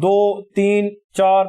2 3 4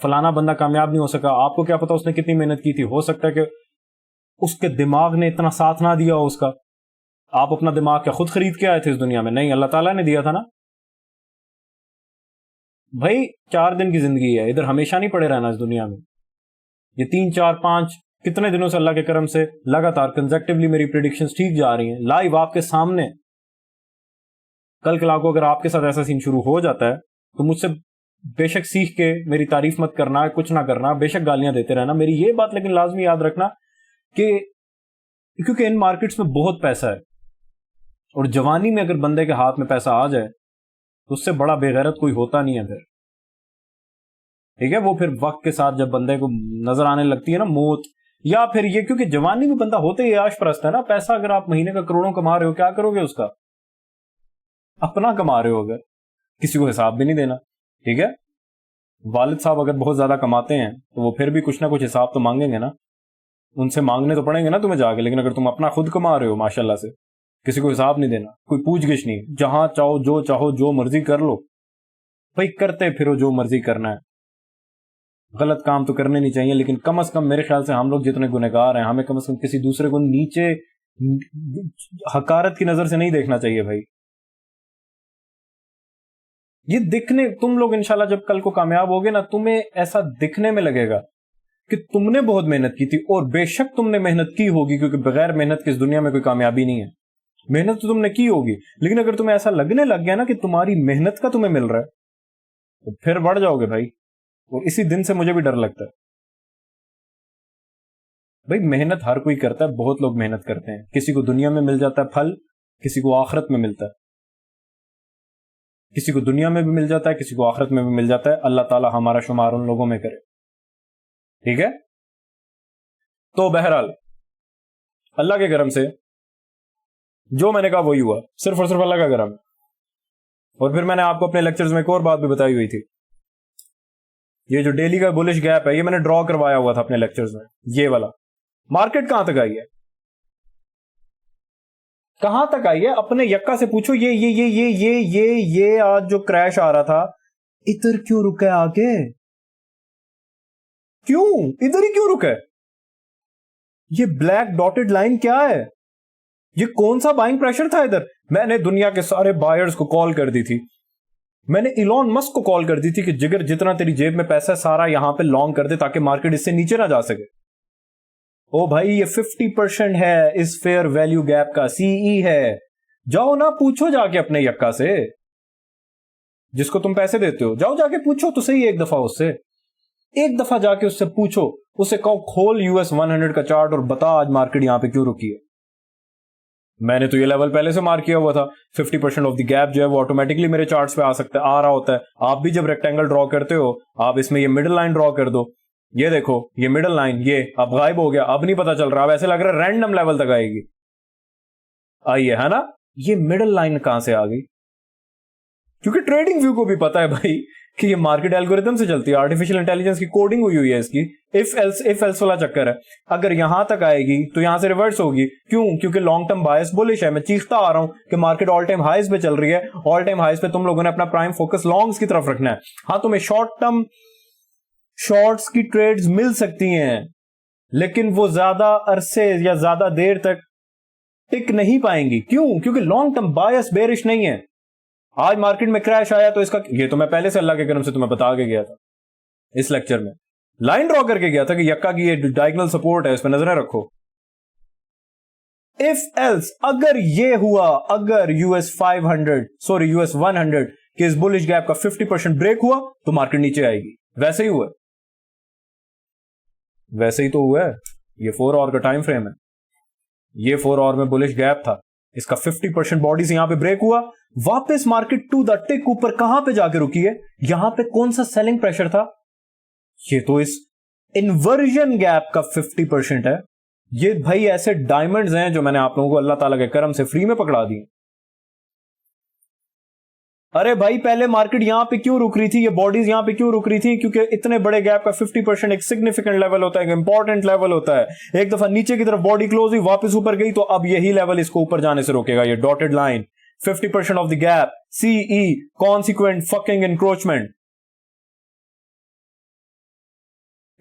فلانا بندہ کامیاب نہیں ہو سکا. آپ کو کیا پتا اس نے کتنی محنت کی تھی؟ ہو سکتا ہے کہ اس کے دماغ نے اتنا ساتھ نہ دیا ہو اس کا. آپ اپنا دماغ کیا خود خرید کے آئے تھے اس دنیا میں؟ نہیں, اللہ تعالیٰ نے دیا تھا نا بھائی. 4 دن کی زندگی ہے, ادھر ہمیشہ نہیں پڑے رہنا اس دنیا میں. یہ 3 4 5 کتنے دنوں سے اللہ کے کرم سے لگاتار کنزیکٹیولی میری پریڈکشنز ٹھیک جا رہی ہیں, لائیو آپ کے سامنے. کل کلا کو اگر آپ کے ساتھ ایسا سین شروع ہو جاتا ہے تو مجھ سے بے شک سیکھ کے میری تعریف مت کرنا, کچھ نہ کرنا, بے شک گالیاں دیتے رہنا. میری یہ بات لیکن لازمی یاد رکھنا کہ کیونکہ ان مارکیٹس میں بہت پیسہ ہے, اور جوانی میں اگر بندے کے ہاتھ میں پیسہ آ جائے تو اس سے بڑا بے غیرت کوئی ہوتا نہیں ہے پھر. ٹھیک ہے, وہ پھر وقت کے ساتھ جب بندے کو نظر آنے لگتی ہے نا موت, یا پھر یہ کیونکہ جوانی میں بندہ ہوتے ہی عیاش پرست ہے نا. پیسہ اگر آپ مہینے کا کروڑوں کما رہے ہو, کیا کرو گے اس کا؟ اپنا کما رہے ہو, اگر کسی کو حساب بھی نہیں دینا. ٹھیک ہے, والد صاحب اگر بہت زیادہ کماتے ہیں تو وہ پھر بھی کچھ نہ کچھ حساب تو مانگیں گے نا, ان سے مانگنے تو پڑیں گے نا تمہیں جا کے. لیکن اگر تم اپنا خود کما رہے ہو ماشاءاللہ سے, کسی کو حساب نہیں دینا, کوئی پوچھ گچھ نہیں, جہاں چاہو جو مرضی کر لو بھائی, کرتے پھرو جو مرضی کرنا ہے. غلط کام تو کرنے نہیں چاہیے, لیکن کم از کم میرے خیال سے ہم لوگ جتنے گنہگار ہیں, ہمیں کم از کم کسی دوسرے کو نیچے حقارت کی نظر سے نہیں دیکھنا چاہیے بھائی. یہ دکھنے, تم لوگ انشاءاللہ جب کل کو کامیاب ہوگے نا, تمہیں ایسا دکھنے میں لگے گا کہ تم نے بہت محنت کی تھی, اور بے شک تم نے محنت کی ہوگی, کیونکہ بغیر محنت کی اس دنیا میں کوئی کامیابی نہیں ہے. محنت تو تم نے کی ہوگی, لیکن اگر تمہیں ایسا لگنے لگ گیا نا کہ تمہاری محنت کا تمہیں مل رہا ہے تو پھر بڑھ جاؤ گے بھائی. اور اسی دن سے مجھے بھی ڈر لگتا ہے بھائی. محنت ہر کوئی کرتا ہے, بہت لوگ محنت کرتے ہیں, کسی کو دنیا میں مل جاتا ہے پھل, کسی کو آخرت میں ملتا ہے. کسی کو دنیا میں بھی مل جاتا ہے, کسی کو آخرت میں بھی مل جاتا ہے. اللہ تعالی ہمارا شمار ان لوگوں میں کرے. ٹھیک ہے, تو بہرحال اللہ کے کرم سے جو میں نے کہا وہی ہوا, صرف اور صرف اللہ کا کرم. اور پھر میں نے آپ کو اپنے لیکچرز میں ایک اور بات بھی بتائی ہوئی تھی, یہ جو ڈیلی کا بولش گیپ ہے, یہ میں نے ڈرا کروایا ہوا تھا اپنے لیکچرز میں. یہ والا مارکیٹ کہاں تک آئی ہے, کہاں تک آئی ہے؟ اپنے یکا سے پوچھو. یہ آج جو کریش آ رہا تھا, ادھر کیوں رکا ہے آگے؟ کیوں ادھر ہی کیوں رکا ہے؟ یہ بلیک ڈاٹڈ لائن کیا ہے؟ یہ کون سا بائنگ پریشر تھا ادھر؟ میں نے دنیا کے سارے بائرز کو کال کر دی تھی, میں نے ایلون مسک کو کال کر دی تھی کہ جگر جتنا تیری جیب میں پیسہ سارا یہاں پہ لانگ کر دے تاکہ مارکیٹ اس سے نیچے نہ جا سکے. او بھائی یہ 50% ہے اس فیئر ویلیو گیپ کا, سی ای ہے. جاؤ نا پوچھو جا کے اپنے یکا سے, جس کو تم پیسے دیتے ہو, جاؤ جا کے پوچھو تو صحیح ایک دفعہ اس سے, ایک دفعہ جا کے اس سے پوچھو, اسے کہو کھول US 100 کا چارٹ اور بتا آج مارکیٹ یہاں پہ کیوں رکی ہے. میں نے تو یہ لیول پہلے سے مارک کیا ہوا تھا. 50% آف دی گیپ جو ہے وہ آٹومیٹکلی میرے چارٹس پہ آ رہا ہوتا ہے. آپ بھی جب ریکٹینگل ڈرا کرتے ہو, آپ اس میں یہ مڈل لائن ڈرا کر دو. یہ دیکھو یہ مڈل لائن, یہ اب غائب ہو گیا, اب نہیں پتا چل رہا, اب ایسے لگ رہا ہے رینڈم لیول تک آئے گی. آئیے ہے نا, یہ مڈل لائن کہاں سے آ گئی؟ کیونکہ ٹریڈنگ ویو کو بھی پتا ہے بھائی کہ یہ مارکیٹ الگورتھم سے چلتی ہے, آرٹیفیشل انٹیلیجنس کی کوڈنگ ہوئی ہے اس کی. اف ایلس والا چکر ہے. اگر یہاں تک آئے گی تو یہاں سے ریورس ہوگی. کیوں؟ کیونکہ لانگ ٹرم بائس بولش ہے. میں چیختا آ رہا ہوں کہ مارکیٹ آل ٹائم ہائیز پہ چل رہی ہے, آل ٹائم ہائیز پہ تم لوگوں نے اپنا پرائم فوکس لانگز کی طرف رکھنا ہے. ہاں تمہیں شارٹ ٹرم شارٹس کی ٹریڈز مل سکتی ہیں, لیکن وہ زیادہ عرصے یا زیادہ دیر تک ٹک نہیں پائیں گی. کیوں؟ کیونکہ لانگ ٹرم بائس بیرش نہیں ہے. آج مارکیٹ میں کریش آیا تو اس کا, یہ تو میں پہلے سے اللہ کے کرم سے تمہیں بتا کے گیا تھا, اس لیکچر میں لائن ڈرا کر کے گیا تھا کہ یکا کی یہ ڈائگنل سپورٹ ہے, اس پہ نظریں رکھو. اف ایلس اگر یہ ہوا, اگر US 100 کہ اس بولش گیپ کا 50% بریک ہوا تو مارکیٹ نیچے آئے گی. ویسے ہی ہوا, ویسے ہی تو ہوا ہے. یہ 4 آور کا ٹائم فریم ہے, یہ 4 آور میں بولش گیپ تھا, اس کا 50% باڈی سے یہاں پہ بریک ہوا, واپس مارکیٹ ٹو دا ٹک اوپر کہاں پہ جا کے رکی ہے؟ یہاں پہ کون سا سیلنگ پریشر تھا؟ یہ تو اس انورژن گیپ کا 50% ہے. یہ بھائی ایسے ڈائمنڈز ہیں جو میں نے آپ لوگوں کو اللہ تعالیٰ کے کرم سے فری میں پکڑا دی. ارے بھائی پہلے مارکیٹ یہاں پہ کیوں رک رہی تھی, یہ باڈیز یہاں پہ کیوں رک رہی تھی؟ کیونکہ اتنے بڑے گیپ کا 50% ایک سگنیفیکنٹ لیول ہوتا ہے, ایک امپورٹنٹ لیول ہوتا ہے. ایک دفعہ نیچے کی طرف باڈی کلوز ہوئی, واپس اوپر گئی, تو اب یہی لیول اس کو اوپر جانے سے روکے گا. یہ dotted line 50% of the gap, CE consequent fucking encroachment.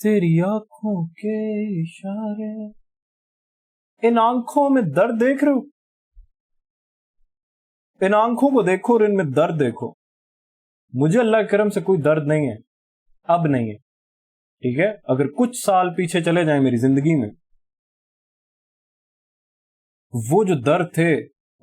تیری آنکھوں کے اشارے. ان آنکھوں میں درد دیکھ رہے ہو؟ ان آنکھوں کو دیکھو اور ان میں درد دیکھو. مجھے اللہ کے کرم سے کوئی درد نہیں ہے، اب نہیں ہے. ٹھیک ہے، اگر کچھ سال پیچھے چلے جائیں میری زندگی میں، وہ جو درد تھے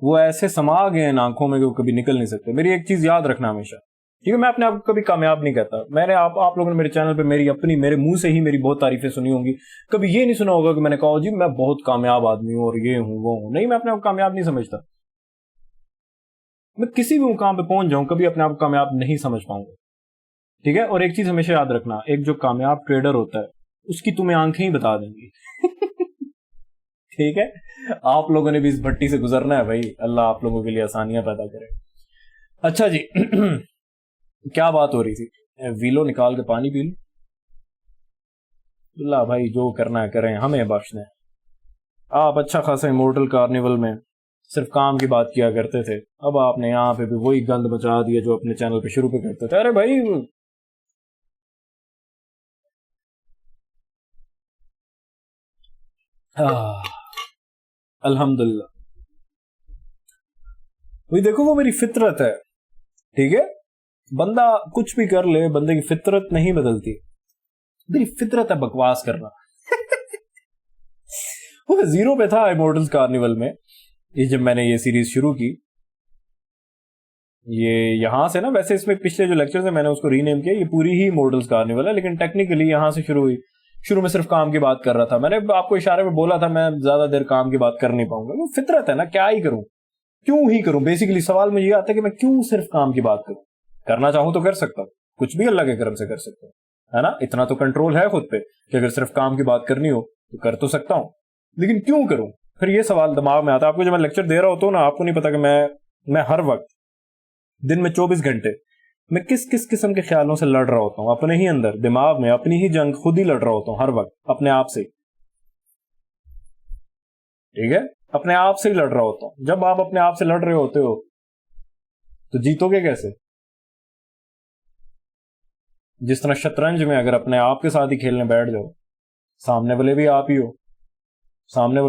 وہ ایسے سما گئے ان آنکھوں میں کہ وہ کبھی نکل نہیں سکتے. میری ایک چیز یاد رکھنا ہمیشہ، ٹھیک ہے، میں اپنے آپ کو کبھی کامیاب نہیں کہتا. میں نے آپ لوگوں نے میرے چینل پہ میرے منہ سے ہی میری بہت تعریفیں سنی ہوں گی. کبھی یہ نہیں سنا ہوگا کہ میں نے کہا جی میں بہت کامیاب آدمی ہوں اور یہ ہوں وہ ہوں. نہیں، میں اپنے آپ کو کامیاب نہیں سمجھتا. میں کسی بھی مقام پہ پہنچ جاؤں کبھی اپنے آپ کو کامیاب نہیں سمجھ پاؤں گا. ٹھیک ہے، اور ایک چیز ہمیشہ یاد رکھنا، ایک جو کامیاب ٹریڈر ہوتا ہے اس کی تمہیں آنکھیں ہی بتا دیں گی. ٹھیک ہے، آپ لوگوں نے بھی اس بھٹی سے گزرنا ہے بھائی. اللہ آپ لوگوں کے لیے آسانیاں پیدا کرے. اچھا جی، کیا بات ہو رہی تھی؟ ویلو نکال کے پانی پی لوں. اللہ بھائی جو کرنا ہے کریں، ہمیں بخشنا ہے. آپ اچھا خاصا امورٹل کارنیول میں صرف کام کی بات کیا کرتے تھے، اب آپ نے یہاں پہ بھی وہی گند بچا دیا جو اپنے چینل پہ شروع پہ کرتے تھے. ارے بھائی الحمدللہ، وہی دیکھو وہ میری فطرت ہے. ٹھیک ہے، بندہ کچھ بھی کر لے، بندے کی فطرت نہیں بدلتی. میری فطرت ہے بکواس کرنا. وہ زیرو پہ تھا امورٹلز کارنیول میں، یہ جب میں نے یہ سیریز شروع کی. یہ یہاں سے نا، ویسے اس میں پچھلے جو لیکچرز ہیں میں نے اس کو ری نیم کیا، یہ پوری ہی امورٹلز کارنیول ہے، لیکن ٹیکنیکلی یہاں سے شروع ہوئی. شروع میں صرف کام کی بات کر رہا تھا. میں نے آپ کو اشارے میں بولا تھا میں زیادہ دیر کام کی بات کر نہیں پاؤں گا. وہ فطرت ہے نا، کیا ہی کروں، کیوں ہی کروں. بیسیکلی سوال مجھے یہ آتا ہے کہ میں کیوں صرف کام کی بات کروں. کرنا چاہوں تو کر سکتا ہوں، کچھ بھی اللہ کے کرم سے کر سکتا ہوں، ہے نا. اتنا تو کنٹرول ہے خود پہ کہ اگر صرف کام کی بات کرنی ہو تو کر تو سکتا ہوں، لیکن کیوں کروں. پھر یہ سوال دماغ میں آتا ہے. آپ کو جب میں لیکچر دے رہا ہوتا ہوں نا، آپ کو نہیں پتا کہ میں ہر وقت دن میں 24 گھنٹے میں کس کس قسم کے خیالوں سے لڑ رہا ہوتا ہوں. اپنے ہی اندر دماغ میں اپنی ہی جنگ خود ہی لڑ رہا ہوتا ہوں ہر وقت اپنے آپ سے. ٹھیک ہے، اپنے آپ سے ہی لڑ رہا ہوتا ہوں. جب آپ اپنے آپ سے لڑ رہے ہوتے ہو تو جیتو گے کیسے؟ جس طرح شطرنج میں اگر اپنے آپ کے ساتھ ہی کھیلنے بیٹھ جاؤ، سامنے والے بھی آپ ہی ہو، سامنے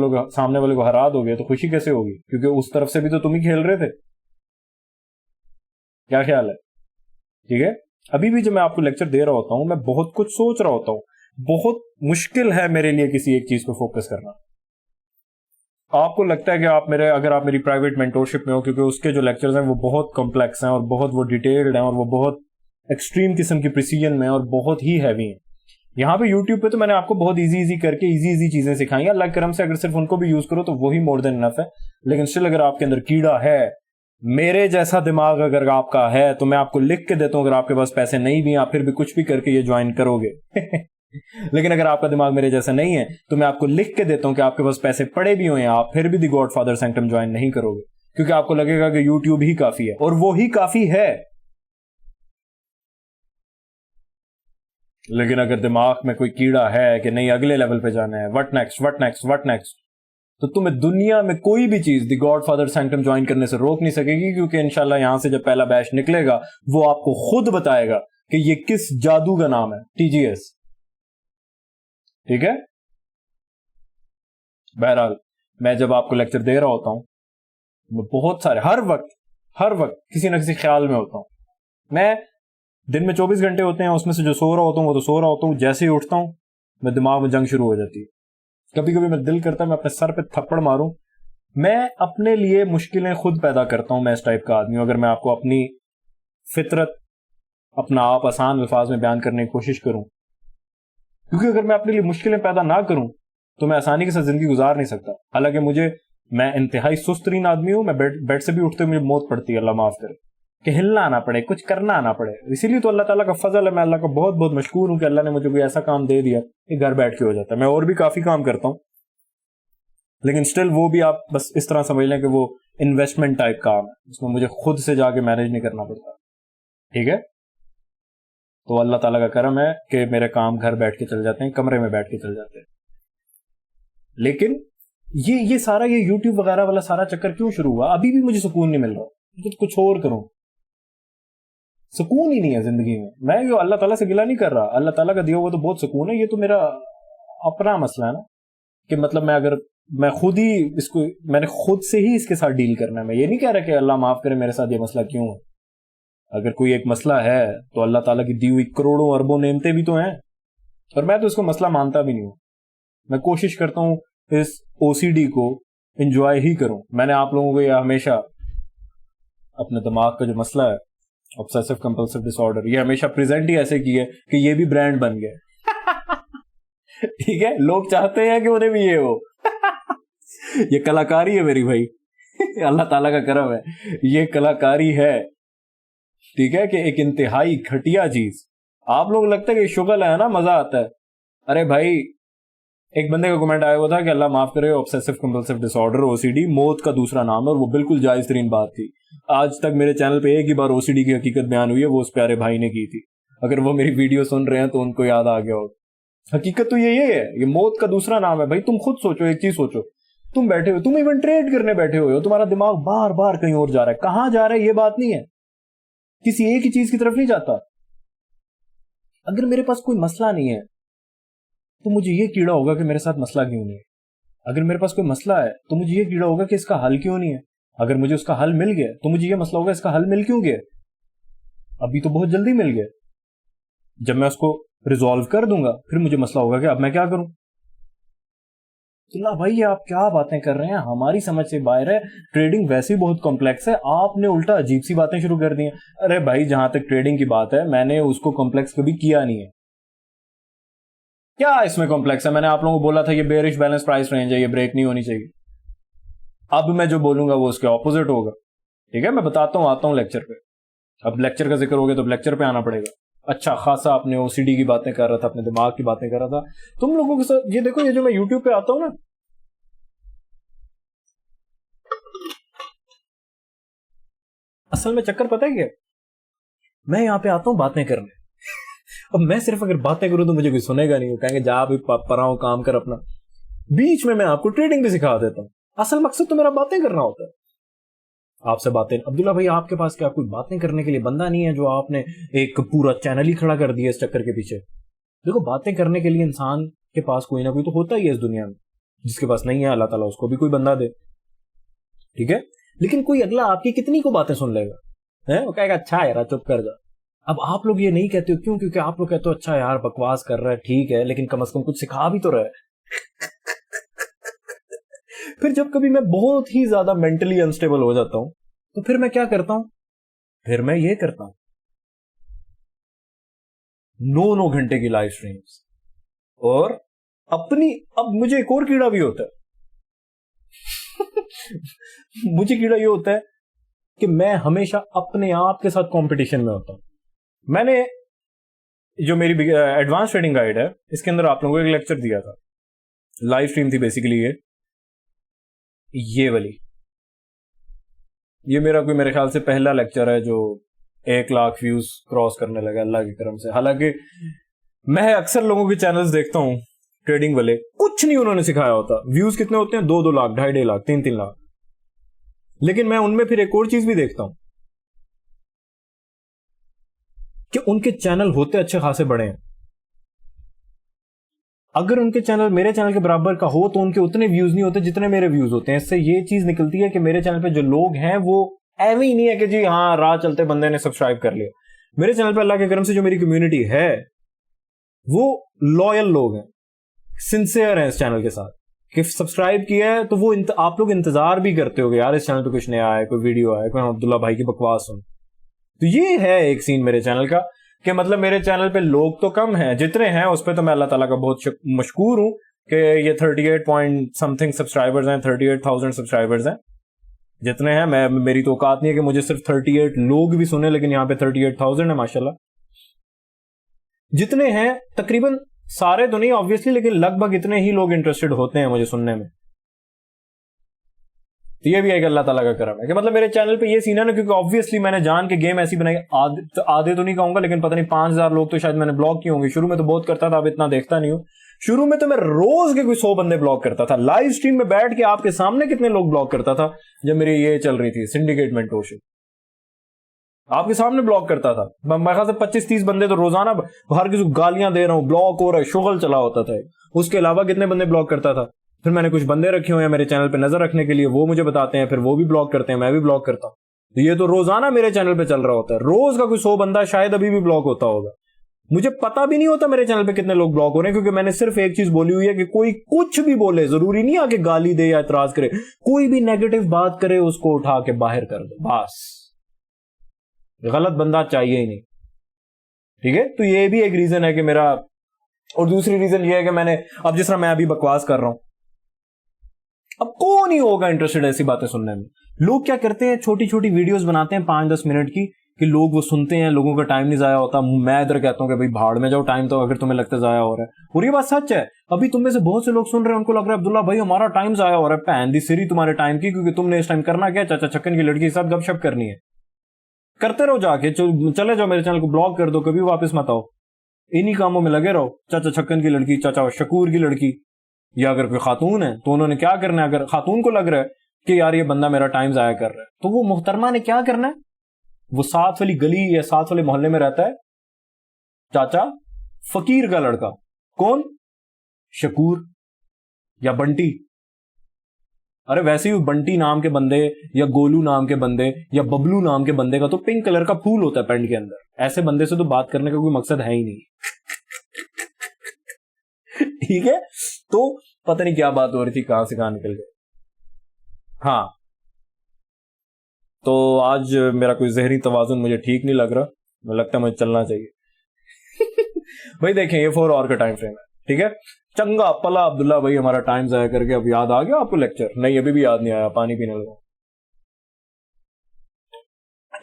والے کو ہرا دو گے تو خوشی کیسے ہوگی؟ کیونکہ اس طرف سے بھی تو تم ہی کھیل رہے تھے. کیا خیال ہے؟ ٹھیک ہے، ابھی بھی جب میں آپ کو لیکچر دے رہا ہوتا ہوں میں بہت کچھ سوچ رہا ہوتا ہوں. بہت مشکل ہے میرے لیے کسی ایک چیز پہ فوکس کرنا. آپ کو لگتا ہے کہ اگر آپ میری پرائیویٹ مینٹورشپ میں ہو، کیونکہ اس کے جو لیکچرز ہیں وہ بہت کمپلیکس ہیں اور بہت وہ ڈیٹیلڈ ہیں اور وہ بہت ایکسٹریم قسم کی پریسیجن میں اور بہت ہی ہیوی ہیں. یہاں پہ یوٹیوب پہ تو میں نے آپ کو بہت ایزی کر کے ایزی چیزیں سکھائی ہیں. اللہ کے کرم سے اگر صرف ان کو بھی یوز کرو تو وہی مور دین انف ہے. لیکن اسٹل اگر آپ کے اندر کیڑا ہے، میرے جیسا دماغ اگر آپ کا ہے، تو میں آپ کو لکھ کے دیتا ہوں. اگر آپ کے پاس پیسے نہیں بھی، آپ پھر بھی کچھ بھی کر کے یہ جوائن کرو گے. لیکن اگر آپ کا دماغ میرے جیسا نہیں ہے تو میں آپ کو لکھ کے دیتا ہوں کہ آپ کے پاس پیسے پڑے بھی ہوئے ہیں، آپ پھر بھی دی گاڈ فادر سینکٹم جوائن نہیں کرو گے، کیونکہ آپ کو لگے گا کہ یوٹیوب ہی کافی ہے، اور وہی کافی ہے. لیکن اگر دماغ میں کوئی کیڑا ہے کہ نہیں اگلے لیول پہ جانا ہے، وٹ نیکسٹ، تو تمہیں دنیا میں کوئی بھی چیز دی گاڈ فادر سینکٹم جوائن کرنے سے روک نہیں سکے گی. کیونکہ انشاءاللہ یہاں سے جب پہلا بیچ نکلے گا وہ آپ کو خود بتائے گا کہ یہ کس جادو کا نام ہے، TGS. ٹھیک ہے، بہرحال میں جب آپ کو لیکچر دے رہا ہوتا ہوں میں بہت سارے ہر وقت کسی نہ کسی خیال میں ہوتا ہوں. میں دن میں 24 گھنٹے ہوتے ہیں، اس میں سے جو سو رہا ہوتا ہوں وہ تو سو رہا ہوتا ہوں. جیسے ہی اٹھتا ہوں میں دماغ میں جنگ شروع ہو جاتی ہے. کبھی کبھی میں دل کرتا ہے میں اپنے سر پہ تھپڑ ماروں. میں اپنے لیے مشکلیں خود پیدا کرتا ہوں. میں اس ٹائپ کا آدمی ہوں. اگر میں آپ کو اپنی فطرت، اپنا آپ آسان الفاظ میں بیان کرنے کی کوشش کروں، کیونکہ اگر میں اپنے لیے مشکلیں پیدا نہ کروں تو میں آسانی کے ساتھ زندگی گزار نہیں سکتا. حالانکہ میں انتہائی سست ترین آدمی ہوں. میں بیڈ سے بھی اٹھتے مجھے موت پڑتی ہے، اللہ معاف کرے، کہ ہلنا نہ پڑے، کچھ کرنا نہ پڑے. اسی لیے تو اللہ تعالیٰ کا فضل ہے. میں اللہ کا بہت بہت مشکور ہوں کہ اللہ نے مجھے کوئی ایسا کام دے دیا کہ گھر بیٹھ کے ہو جاتا ہے. میں اور بھی کافی کام کرتا ہوں، لیکن اسٹل وہ بھی آپ بس اس طرح سمجھ لیں کہ وہ انویسٹمنٹ ٹائپ کام ہے، اس میں مجھے خود سے جا کے مینیج نہیں کرنا پڑتا. ٹھیک ہے، تو اللہ تعالیٰ کا کرم ہے کہ میرے کام گھر بیٹھ کے چل جاتے ہیں، کمرے میں بیٹھ کے چل جاتے ہیں. لیکن یہ سارا یہ یوٹیوب وغیرہ والا سارا چکر کیوں شروع ہوا؟ ابھی بھی مجھے سکون نہیں مل رہا، کچھ اور کروں. سکون ہی نہیں ہے زندگی میں. میں اللہ تعالیٰ سے گلہ نہیں کر رہا, اللہ تعالیٰ کا دیا ہوا تو بہت سکون ہے, یہ تو میرا اپنا مسئلہ ہے نا کہ مطلب میں خود ہی اس کو, میں نے خود سے ہی اس کے ساتھ ڈیل کرنا ہے. میں یہ نہیں کہہ رہا کہ اللہ معاف کرے میرے ساتھ یہ مسئلہ کیوں ہے. اگر کوئی ایک مسئلہ ہے تو اللہ تعالیٰ کی دی ہوئی کروڑوں اربوں نعمتیں بھی تو ہیں, اور میں تو اس کو مسئلہ مانتا بھی نہیں ہوں. میں کوشش کرتا ہوں اس او سی ڈی کو انجوائے ہی کروں. میں نے آپ لوگوں کو یہ ہمیشہ اپنے دماغ کا جو مسئلہ ہے obsessive compulsive disorder, یہ ہمیشہ پریزنٹ ہی ایسے کی ہے کہ یہ بھی برانڈ بن گیا. ٹھیک ہے, لوگ چاہتے ہیں کہ انہیں بھی یہ ہو. یہ کلاکاری ہے میری بھائی, اللہ تعالیٰ کا کرم ہے, یہ کلاکاری ہے. ٹھیک ہے, کہ ایک انتہائی گھٹیا چیز. آپ لوگ لگتا ہے کہ شغل ہے نا, مزہ آتا ہے. ارے بھائی, ایک بندے کا کمنٹ آیا ہوا تھا کہ اللہ معاف کرے obsessive compulsive disorder OCD موت کا دوسرا نام ہے, اور وہ بالکل جائز ترین بات تھی. آج تک میرے چینل پہ ایک ہی بار OCD کی حقیقت بیان ہوئی ہے, وہ اس پیارے بھائی نے کی تھی. اگر وہ میری ویڈیو سن رہے ہیں تو ان کو یاد آ گیا ہوگا. حقیقت تو یہ ہے, یہ موت کا دوسرا نام ہے. بھائی تم خود سوچو, ایک چیز سوچو, تم بیٹھے ہو, تم ایون ٹریڈ کرنے بیٹھے ہوئے ہو, تمہارا دماغ بار بار کہیں اور جا رہا ہے. کہاں جا رہا ہے یہ بات نہیں ہے, کسی ایک ہی چیز کی طرف نہیں جاتا. اگر میرے پاس کوئی مسئلہ نہیں ہے تو مجھے یہ کیڑا ہوگا کہ میرے ساتھ مسئلہ کیوں نہیں ہے. اگر میرے پاس کوئی مسئلہ ہے تو مجھے یہ کیڑا ہوگا کہ اس کا حل کیوں نہیں ہے. اگر مجھے اس کا حل مل گیا تو مجھے یہ مسئلہ ہوگا اس کا حل مل کیوں گیا. ابھی تو بہت جلدی مل گیا. جب میں اس کو ریزالو کر دوں گا پھر مجھے مسئلہ ہوگا کہ اب میں کیا کروں. اللہ بھائی آپ کیا باتیں کر رہے ہیں, ہماری سمجھ سے باہر ہے. ٹریڈنگ ویسے ہی بہت کمپلیکس ہے, آپ نے الٹا عجیب سی باتیں شروع کر دی ہیں. ارے بھائی جہاں تک ٹریڈنگ کی بات ہے میں نے اس کو کمپلیکس کبھی کیا نہیں ہے. کیا اس میں کمپلیکس ہے؟ میں نے آپ لوگوں کو بولا تھا یہ بیئرش بیلنس پرائس رینج ہے, یہ بریک نہیں ہونی چاہیے. اب میں جو بولوں گا وہ اس کے اپوزٹ ہوگا. ٹھیک ہے, میں بتاتا ہوں, آتا ہوں لیکچر پہ. اب لیکچر کا ذکر ہو گیا تو لیکچر پہ آنا پڑے گا. اچھا خاصا آپ نے او سی ڈی کی باتیں کر رہا تھا, اپنے دماغ کی باتیں کر رہا تھا. تم لوگوں کے ساتھ یہ دیکھو, یہ جو میں یوٹیوب پہ آتا ہوں نا, اصل میں چکر پتہ ہے کیا, میں یہاں پہ آتا ہوں باتیں کرنے. اب میں صرف اگر باتیں کروں تو مجھے کوئی سنے گا نہیں, وہ کہیں گے جا بھی پراؤں کام کر اپنا. بیچ میں آپ کو ٹریڈنگ بھی سکھا دیتا ہوں. اصل مقصد تو میرا باتیں کرنا ہوتا ہے, آپ سے باتیں. عبداللہ بھائی آپ کے پاس کیا کوئی باتیں کرنے کے لیے بندہ نہیں ہے جو آپ نے ایک پورا چینل ہی کھڑا کر دیا اس چکر کے پیچھے؟ دیکھو باتیں کرنے کے لیے انسان کے پاس کوئی نہ کوئی تو ہوتا ہی ہے اس دنیا میں. جس کے پاس نہیں ہے اللہ تعالیٰ اس کو بھی کوئی بندہ دے. ٹھیک ہے, لیکن کوئی اگلا آپ کی کتنی کو باتیں سن لے گا, وہ کہے گا اچھا یار چپ کر جا. اب آپ لوگ یہ نہیں کہتے ہو, کیوں؟ کیونکہ آپ لوگ کہتے ہو اچھا یار بکواس کر رہا ہے, ٹھیک ہے, لیکن کم از کم کچھ سکھا بھی تو رہا ہے. پھر جب کبھی میں بہت ہی زیادہ مینٹلی انسٹیبل ہو جاتا ہوں تو پھر میں کیا کرتا ہوں, پھر میں یہ کرتا ہوں 9 گھنٹے کی لائیو سٹریمز. اور اپنی, اب مجھے ایک اور کیڑا بھی ہوتا ہے. مجھے کیڑا یہ ہوتا ہے کہ میں ہمیشہ اپنے آپ کے ساتھ کمپٹیشن میں ہوتا ہوں. میں نے جو میری ایڈوانس ٹریڈنگ گائیڈ ہے اس کے اندر آپ لوگوں کو ایک لیکچر دیا تھا, لائیو سٹریم تھی بیسیکلی. یہ والی, یہ میرا کوئی میرے خیال سے پہلا لیکچر ہے جو 1 لاکھ ویوز کراس کرنے لگا اللہ کی کرم سے. حالانکہ میں اکثر لوگوں کے چینلز دیکھتا ہوں ٹریڈنگ والے, کچھ نہیں انہوں نے سکھایا ہوتا. ویوز کتنے ہوتے ہیں, 2 لاکھ, 2.5 لاکھ, 3 لاکھ. لیکن میں ان میں پھر ایک اور چیز بھی دیکھتا ہوں کہ ان کے چینل ہوتے اچھے خاصے بڑے ہیں. اگر ان کے چینل میرے چینل کے برابر کا ہو تو ان کے اتنے ویوز نہیں ہوتے جتنے میرے ویوز ہوتے ہیں. اس سے یہ چیز نکلتی ہے کہ میرے چینل پہ جو لوگ ہیں وہ ایویں ہی نہیں ہے کہ جی ہاں راہ چلتے بندے نے سبسکرائب کر لیا. میرے چینل پہ اللہ کے کرم سے جو میری کمیونٹی ہے وہ لوئل لوگ ہیں, سنسیئر ہیں اس چینل کے ساتھ, کہ سبسکرائب کیا ہے تو وہ آپ لوگ انتظار بھی کرتے ہو کہ یار اس چینل پہ کچھ نیا آئے, کوئی ویڈیو آئے, کوئی عبداللہ بھائی کی بکواس سن. تو یہ ہے ایک سین میرے چینل کا کہ مطلب میرے چینل پہ لوگ تو کم ہیں, جتنے ہیں اس پہ تو میں اللہ تعالیٰ کا بہت مشکور ہوں کہ یہ 38 پوائنٹ سمتھنگ سبسکرائبرز ہیں, 38,000 سبسکرائبرز ہیں جتنے ہیں. میں میری تو اوقات نہیں ہے کہ مجھے صرف 38 لوگ بھی سنیں, لیکن یہاں پہ 38,000 ہے ماشاءاللہ. جتنے ہیں تقریباً سارے تو نہیں آبویسلی, لیکن لگ بھگ اتنے ہی لوگ انٹرسٹڈ ہوتے ہیں مجھے سننے میں. تو یہ بھی ایک اللہ تعالیٰ کا کرم ہے کہ مطلب میرے چینل پہ یہ سین ہے نا, کیونکہ آبویسلی میں نے جان کے گیم ایسی بنائی, آدھے تو نہیں کہوں گا لیکن پتہ نہیں 5,000 لوگ تو شاید میں نے بلاک کیے ہوں گے. شروع میں تو بہت کرتا تھا, اب اتنا دیکھتا نہیں ہوں. شروع میں تو میں روز کے کوئی 100 بندے بلاک کرتا تھا. لائیو سٹریم میں بیٹھ کے آپ کے سامنے کتنے لوگ بلاک کرتا تھا جب میری یہ چل رہی تھی سنڈیکیٹ مینٹورشپ. آپ کے سامنے بلاک کرتا تھا. میرے خیال سے 25-30 بندے تو روزانہ ہر کسی کو گالیاں دے رہا ہوں, بلاک ہو رہا ہے, شغل چلا ہوتا تھا. اس کے علاوہ کتنے بندے بلاک کرتا تھا. پھر میں نے کچھ بندے رکھے ہوئے ہیں میرے چینل پہ نظر رکھنے کے لیے, وہ مجھے بتاتے ہیں, پھر وہ بھی بلاک کرتے ہیں, میں بھی بلاک کرتا ہوں. یہ تو روزانہ میرے چینل پہ چل رہا ہوتا ہے. روز کا کوئی 100 بندہ شاید ابھی بھی بلاک ہوتا ہوگا. مجھے پتا بھی نہیں ہوتا میرے چینل پہ کتنے لوگ بلاک ہو رہے ہیں, کیونکہ میں نے صرف ایک چیز بولی ہوئی ہے کہ کوئی کچھ بھی بولے, ضروری نہیں آ کے گالی دے یا اعتراض کرے, کوئی بھی نیگیٹو بات کرے اس کو اٹھا کے باہر کر دو بس. غلط بندہ چاہیے ہی نہیں. ٹھیک ہے, تو یہ بھی ایک ریزن ہے کہ میرا, اور دوسری ریزن یہ ہے کہ میں نے اب جس طرح میں ابھی بکواس کر رہا ہوں, اب کون ہی ہوگا انٹرسٹڈ ایسی باتیں سننے میں. لوگ کیا کرتے ہیں, چھوٹی چھوٹی ویڈیوز بناتے ہیں 5-10 منٹ کی, کہ لوگ وہ سنتے ہیں, لوگوں کا ٹائم نہیں ضائع ہوتا. میں ادھر کہتا ہوں کہ بھائی بھاڑ میں جاؤ, ٹائم تو اگر تمہیں لگتا ہے ضائع ہو رہا ہے. اور یہ بات سچ ہے. ابھی تم میں سے بہت سے لوگ سن رہے ہیں, ان کو لگ رہا ہے عبداللہ بھائی ہمارا ٹائم ضائع ہو رہا ہے. پہن دی سری تمہارے ٹائم کی, کیونکہ تم نے اس ٹائم کرنا کیا, چاچا چھکن کی لڑکی کے ساتھ گپ شپ کرنی ہے. کرتے رہو, جا کے چلے جاؤ میرے چینل کو بلاک کر دو, کبھی واپس مت آؤ, انہی کاموں میں لگے رہو. چاچا چھکن کی لڑکی, چاچا شکور کی لڑکی, یا اگر کوئی خاتون ہے تو انہوں نے کیا کرنا ہے. اگر خاتون کو لگ رہا ہے کہ یار یہ بندہ میرا ٹائم ضائع کر رہا ہے, تو وہ محترمہ نے کیا کرنا ہے, وہ 7 والی گلی یا 7 والے محلے میں رہتا ہے چاچا فقیر کا لڑکا, کون, شکور یا بنٹی. ارے ویسے ہی بنٹی نام کے بندے یا گولو نام کے بندے یا ببلو نام کے بندے کا تو پنک کلر کا پھول ہوتا ہے پینٹ کے اندر. ایسے بندے سے تو بات کرنے کا کوئی مقصد ہے ہی نہیں. ٹھیک ہے, تو پتہ نہیں کیا بات ہو رہی تھی, کہاں سے کہاں نکل گئے. ہاں, تو آج میرا کوئی ذہنی توازن مجھے ٹھیک نہیں لگ رہا, مجھے لگتا ہے مجھے چلنا چاہیے. بھائی دیکھیں یہ 4 آور کا ٹائم فریم ہے, ٹھیک ہے, چنگا پلا عبداللہ بھائی ہمارا ٹائم ضائع کر کے. اب یاد آ گیا آپ کو لیکچر؟ نہیں ابھی بھی یاد نہیں آیا, پانی پینے لگا.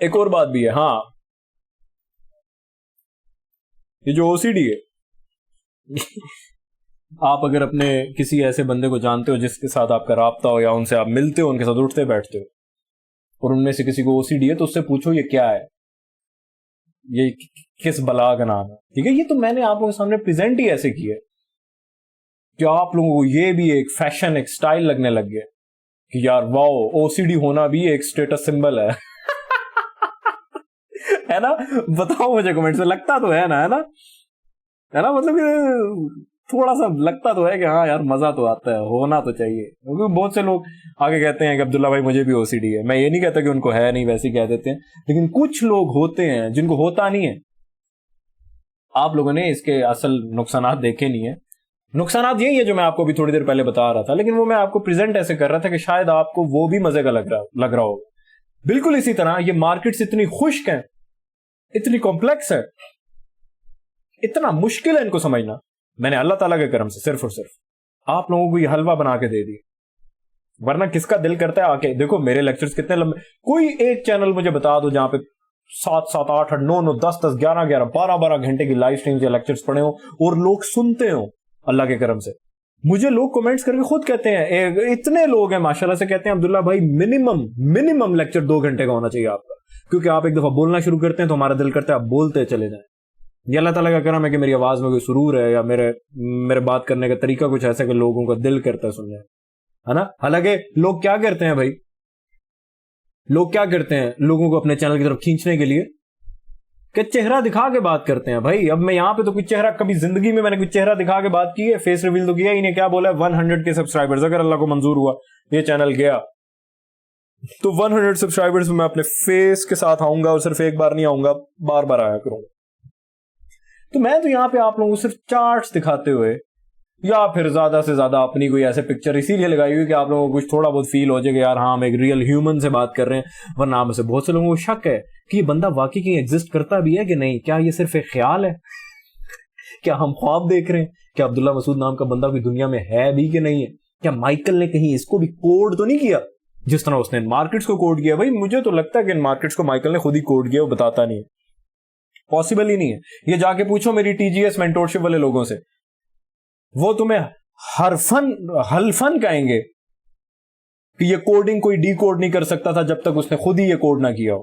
ایک اور بات بھی ہے, ہاں یہ جو OCD ہے, آپ اگر اپنے کسی ایسے بندے کو جانتے ہو جس کے ساتھ آپ کا رابطہ ہو یا ان سے آپ ملتے ہو, ان کے ساتھ اٹھتے بیٹھتے ہو, اور ان میں سے کسی کو OCD ہے, تو اس سے پوچھو یہ کیا ہے, یہ کس بلا کا نام ہے. ٹھیک ہے, یہ تو میں نے آپ لوگوں کے سامنے پریزنٹ ہی ایسے کیا کہ آپ لوگوں کو یہ بھی ایک فیشن, ایک سٹائل لگنے لگ گیا کہ یار واو OCD ہونا بھی ایک سٹیٹس سمبل ہے. ہے نا, بتاؤ مجھے کمنٹ سے, لگتا تو ہے نا, ہے نا, مطلب تھوڑا سا لگتا تو ہے کہ ہاں یار مزہ تو آتا ہے, ہونا تو چاہیے. کیونکہ بہت سے لوگ آگے کہتے ہیں کہ عبداللہ بھائی مجھے بھی OCD ہے. میں یہ نہیں کہتا کہ ان کو ہے نہیں, ویسے ہی کہہ دیتے ہیں, لیکن کچھ لوگ ہوتے ہیں جن کو ہوتا نہیں ہے. آپ لوگوں نے اس کے اصل نقصانات دیکھے نہیں ہیں. نقصانات یہی ہے جو میں آپ کو ابھی تھوڑی دیر پہلے بتا رہا تھا, لیکن وہ میں آپ کو پریزنٹ ایسے کر رہا تھا کہ شاید آپ کو وہ بھی مزے کا لگ رہا ہوگا. بالکل اسی طرح یہ مارکیٹس اتنی خشک ہیں, اتنی کمپلیکس ہے, اتنا مشکل ہے ان کو سمجھنا. میں نے اللہ تعالیٰ کے کرم سے صرف اور صرف آپ لوگوں کو یہ حلوہ بنا کے دے دی, ورنہ کس کا دل کرتا ہے آ کے دیکھو میرے لیکچرز کتنے لمبے. کوئی ایک چینل مجھے بتا دو جہاں پہ 7-7, 8-8, 9-9, 10-10, 11-11, 12-12 گھنٹے کی لائیو سٹریمز یا لیکچرز پڑے ہوں اور لوگ سنتے ہوں. اللہ کے کرم سے مجھے لوگ کمنٹس کر کے خود کہتے ہیں, اتنے لوگ ہیں ماشاءاللہ سے, کہتے ہیں عبداللہ بھائی منیمم لیکچر 2 گھنٹے کا ہونا چاہیے آپ کا, کیونکہ آپ ایک دفعہ بولنا شروع کرتے ہیں تو ہمارا دل کرتا ہے آپ بولتے چلے جائیں. یہ اللہ تعالیٰ کا کرم ہے کہ میری آواز میں کوئی سرور ہے, یا میرے بات کرنے کا طریقہ کچھ ایسا کہ لوگوں کا دل کرتا ہے سننے, ہے نا. حالانکہ لوگ کیا کرتے ہیں بھائی, لوگ کیا کرتے ہیں لوگوں کو اپنے چینل کی طرف کھینچنے کے لیے کہ چہرہ دکھا کے بات کرتے ہیں. بھائی اب میں یہاں پہ تو کوئی چہرہ, کبھی زندگی میں نے کوئی چہرہ دکھا کے بات کی ہے, فیس ریویل تو کیا ہی نہیں. کیا بولا ہے 100 کے سبسکرائبرز, اگر اللہ کو منظور ہوا یہ چینل گیا تو 100 سبسکرائبرز میں اپنے فیس کے ساتھ آؤں گا, اور صرف ایک بار نہیں آؤں گا, بار بار آیا کروں گا. تو میں تو یہاں پہ آپ لوگوں کو صرف چارٹس دکھاتے ہوئے, یا پھر زیادہ سے زیادہ اپنی کوئی ایسے پکچر اسی لیے لگائی ہوئی کہ آپ لوگوں کو کچھ تھوڑا بہت فیل ہو جائے کہ یار ہاں ہم ایک ریئل ہیومن سے بات کر رہے ہیں. ورنہ آپ میں سے بہت سے لوگوں کو شک ہے کہ یہ بندہ واقعی کہیں ایگزسٹ کرتا بھی ہے کہ نہیں, کیا یہ صرف ایک خیال ہے, کیا ہم خواب دیکھ رہے ہیں, کیا عبداللہ مسعود نام کا بندہ بھی دنیا میں ہے بھی کہ نہیں ہے, کیا مائیکل نے کہیں اس کو بھی کوڈ تو نہیں کیا جس طرح اس نے ان مارکیٹس کو کوڈ کیا. بھائی مجھے تو لگتا ہے کہ ان مارکیٹس کو مائیکل نے خود ہی کوڈ کیا, وہ بتاتا نہیں ہے, پاسبل ہی نہیں ہے. یہ جا کے پوچھو میری TGS مینٹورشپ والے لوگوں سے, وہ تمہیں حلفن کہیں گے کہ یہ کوڈنگ کوئی ڈی کوڈ نہیں کر سکتا تھا جب تک اس نے خود ہی یہ کوڈ نہ کیا ہو.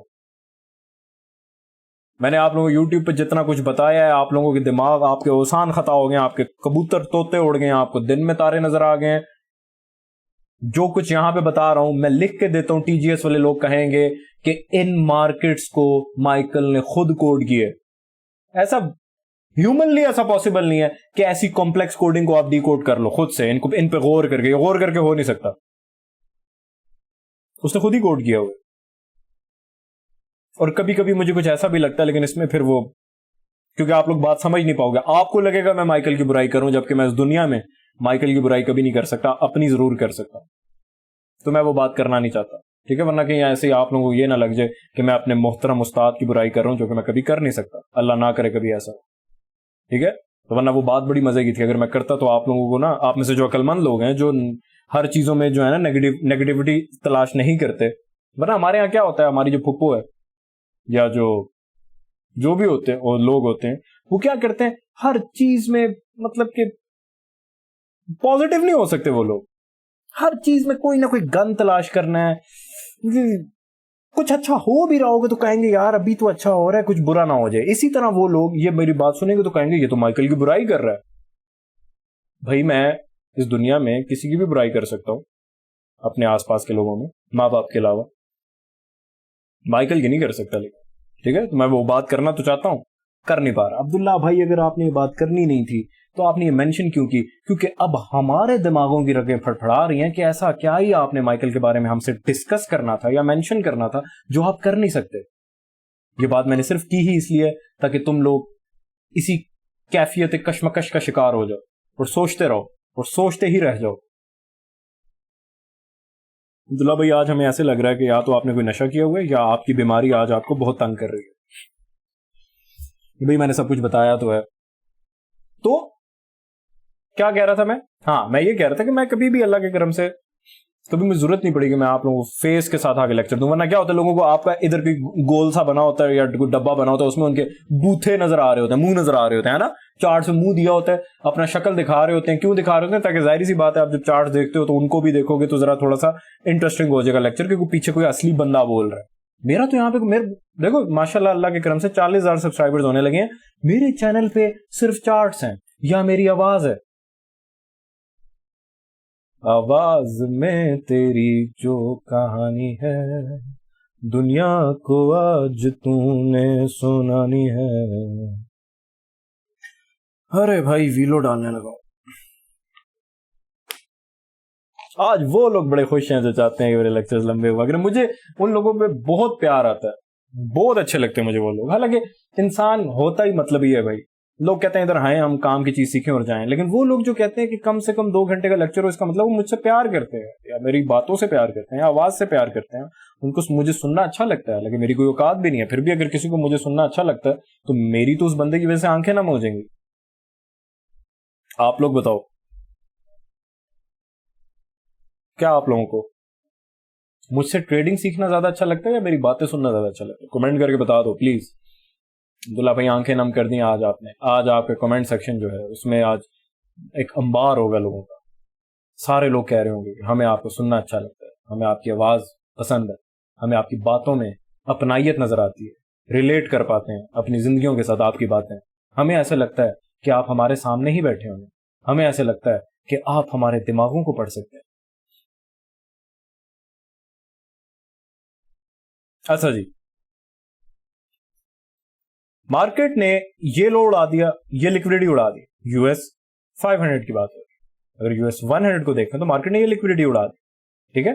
میں نے آپ لوگوں کو YouTube پہ جتنا کچھ بتایا ہے, آپ لوگوں کے دماغ, آپ کے اوسان خطا ہو گئے, آپ کے کبوتر طوطے اڑ گئے, آپ کو دن میں تارے نظر آ گئے ہیں, جو کچھ یہاں پہ بتا رہا ہوں میں لکھ کے دیتا ہوں, TGS والے لوگ کہیں گے کہ ان مارکیٹس کو مائیکل نے خود کوڈ کیے. ایسا ہیومنلی ایسا پاسبل نہیں ہے کہ ایسی کمپلیکس کوڈنگ کو آپ ڈی کوڈ کر لو خود سے, ان پہ غور کر کے ہو نہیں سکتا. اس نے خود ہی کوڈ کیا ہوئے. اور کبھی کبھی مجھے کچھ ایسا بھی لگتا ہے, لیکن اس میں پھر وہ, کیونکہ آپ لوگ بات سمجھ نہیں پاؤ گے, آپ کو لگے گا میں مائیکل کی برائی کروں, جبکہ میں اس دنیا میں مائیکل کی برائی کبھی نہیں کر سکتا, اپنی ضرور کر سکتا. تو میں وہ بات کرنا نہیں چاہتا, ٹھیک ہے, ورنہ کہیں ایسے ہی آپ لوگوں کو یہ نہ لگ جائے کہ میں اپنے محترم استاد کی برائی کر رہا ہوں, جو کہ میں کبھی کر نہیں سکتا, اللہ نہ کرے کبھی ایسا, ٹھیک ہے. تو ورنہ وہ بات بڑی مزے کی تھی, اگر میں کرتا تو آپ لوگوں کو نا, آپ میں سے جو عقل مند لوگ ہیں جو ہر چیزوں میں جو ہے نا نیگیٹیوٹی تلاش نہیں کرتے, ورنہ ہمارے یہاں کیا ہوتا ہے, ہماری جو پھپھو ہے یا جو بھی ہوتے ہیں اور لوگ ہوتے ہیں, وہ کیا کرتے ہیں ہر چیز میں, مطلب کہ پازیٹیو نہیں ہو سکتے وہ لوگ, ہر چیز میں کوئی نہ کوئی گن تلاش کرنا ہے. کچھ اچھا ہو بھی رہا ہوگا تو کہیں گے یار ابھی تو اچھا ہو رہا ہے, کچھ برا نہ ہو جائے. اسی طرح وہ لوگ یہ میری بات سنیں گے تو کہیں گے یہ تو مائیکل کی برائی کر رہا ہے. بھائی میں اس دنیا میں کسی کی بھی برائی کر سکتا ہوں, اپنے آس پاس کے لوگوں میں, ماں باپ کے علاوہ, مائیکل کی نہیں کر سکتا. لیکن ٹھیک ہے, تو میں وہ بات کرنا تو چاہتا ہوں, کر نہیں پا رہا. عبداللہ بھائی اگر آپ نے یہ بات کرنی نہیں تھی تو آپ نے یہ مینشن کیوں کی؟ کیونکہ اب ہمارے دماغوں کی رگیں پھڑپھڑا رہی ہیں کہ ایسا کیا ہی آپ نے مائیکل کے بارے میں ہم سے ڈسکس کرنا تھا یا مینشن کرنا تھا جو آپ کر نہیں سکتے. یہ بات میں نے صرف کی ہی اس لیے تاکہ تم لوگ اسی کیفیت کشمکش کا شکار ہو جاؤ اور سوچتے رہو اور سوچتے ہی رہ جاؤ. عبداللہ بھائی آج ہمیں ایسے لگ رہا ہے کہ یا تو آپ نے کوئی نشہ کیا ہوا ہے یا آپ کی بیماری آج آپ کو بہت تنگ کر رہی ہے. بھائی میں نے سب کچھ بتایا تو ہے. تو کیا کہہ رہا تھا میں؟ ہاں میں یہ کہہ رہا تھا کہ میں کبھی بھی اللہ کے کرم سے کبھی مجھے ضرورت نہیں پڑی کہ میں آپ لوگوں کو فیس کے ساتھ آگے لیکچر دوں. ورنہ کیا ہوتا ہے, لوگوں کو آپ کا ادھر کوئی گول سا بنا ہوتا ہے یا کوئی ڈبا بنا ہوتا ہے, اس میں ان کے بوتھے نظر آ رہے ہوتے ہیں, منہ نظر آ رہے ہوتے ہیں نا, چارٹ سے منہ دیا ہوتا ہے, اپنا شکل دکھا رہے ہوتے ہیں. کیوں دکھا رہے ہوتے ہیں؟ تاکہ ظاہری سی بات ہے آپ جب چارٹ دیکھتے ہو تو ان کو بھی دیکھو گے تو ذرا تھوڑا سا انٹرسٹنگ ہو جائے گا لیکچر, کیونکہ پیچھے کوئی اصلی بندہ بول رہا ہے. میرا تو یہاں پہ دیکھو ماشاءاللہ اللہ کے کرم سے 40,000 سبسکرائبرز ہونے لگے ہیں. میرے چینل پہ صرف چارٹس ہیں یا میری آواز ہے, آواز میں تیری جو کہانی ہے دنیا کو آج تو نے سنانی ہے. ارے بھائی ویلو ڈالنے لگا. آج وہ لوگ بڑے خوش ہیں جو چاہتے ہیں کہ میرے لیکچرز لمبے ہوا کریں. مجھے ان لوگوں پہ بہت پیار آتا ہے, بہت اچھے لگتے ہیں مجھے وہ لوگ. حالانکہ انسان ہوتا ہی مطلب ہی ہے بھائی. لوگ کہتے ہیں ادھر آئیں ہم کام کی چیز سیکھیں اور جائیں, لیکن وہ لوگ جو کہتے ہیں کہ کم سے کم 2 گھنٹے کا لیکچر ہو, اس کا مطلب وہ مجھ سے پیار کرتے ہیں یا میری باتوں سے پیار کرتے ہیں یا آواز سے پیار کرتے ہیں. ان کو مجھے سننا اچھا لگتا ہے, لیکن میری کوئی اوقات بھی نہیں ہے. پھر بھی اگر کسی کو مجھے سننا اچھا لگتا ہے تو میری تو اس بندے کی وجہ سے آنکھیں نم ہو جائیں گی. آپ لوگ بتاؤ کیا آپ لوگوں کو مجھ سے ٹریڈنگ سیکھنا زیادہ اچھا لگتا ہے یا میری باتیں سننا زیادہ اچھا لگتا ہے؟ کمنٹ کر کے بتا دو پلیز. عبداللہ بھائی آنکھیں نم کر دیں آج آپ نے. آج آپ کے کمنٹ سیکشن جو ہے اس میں آج ایک انبار ہوگا لوگوں کا. سارے لوگ کہہ رہے ہوں گے کہ ہمیں آپ کو سننا اچھا لگتا ہے, ہمیں آپ کی آواز پسند ہے, ہمیں آپ کی باتوں میں اپنائیت نظر آتی ہے, ریلیٹ کر پاتے ہیں اپنی زندگیوں کے ساتھ آپ کی باتیں. ہمیں ایسے لگتا ہے کہ آپ ہمارے سامنے ہی بیٹھے ہوں. ہمیں ایسے لگتا ہے کہ آپ ہمارے دماغوں کو پڑھ سکتے ہیں. اچھا جی, مارکیٹ نے یہ لو اڑا دیا, یہ لیکوڈیٹی اڑا دی. یو ایس 500 کی بات ہو رہی ہے, اگر یو ایس 100 کو دیکھیں تو مارکیٹ نے یہ لیکوڈیٹی اڑا دی. ٹھیک ہے,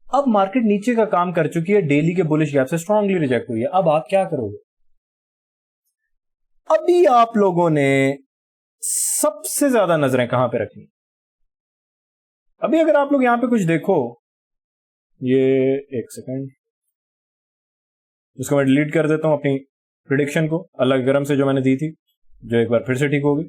اب مارکیٹ نیچے کا کام کر چکی ہے, ڈیلی کے بولش گیپ سے اسٹرانگلی ریجیکٹ ہوئی ہے. اب آپ کیا کرو گے؟ ابھی آپ لوگوں نے سب سے زیادہ نظریں کہاں پہ رکھنی؟ ابھی اگر آپ لوگ یہاں پہ کچھ دیکھو, یہ ایک سیکنڈ, اس کو میں ڈیلیٹ کر دیتا ہوں اپنی پریڈکشن کو اللہ کے کرم سے جو میں نے دی تھی, جو ایک بار پھر سے ٹھیک ہوگی.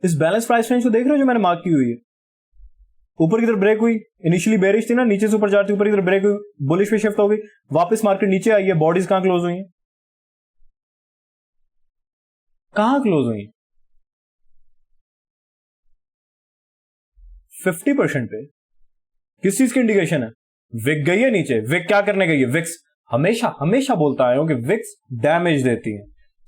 اس بیلنس پرائس رینج کو دیکھ رہے ہو جو میں نے مارک کی ہوئی ہے؟ اوپر کی طرف بریک ہوئی, انیشلی بیرش تھی نا, نیچے سے اوپر جاتی, اوپر کی طرف بریک ہوئی, بولش پہ شفٹ ہو گئی, واپس مارکیٹ نیچے آئی ہے. باڈیز کہاں کلوز ہوئی ہیں؟ کہاں کلوز ہوئی ہیں؟ 50% پہ. کس چیز کی انڈیکیشن ہے؟ وک گئی ہے نیچے. وک کیا کرنے گئی ہے؟ وکس ہمیشہ بولتا آیا ہوں کہ وکس ڈیمیج دیتی ہیں.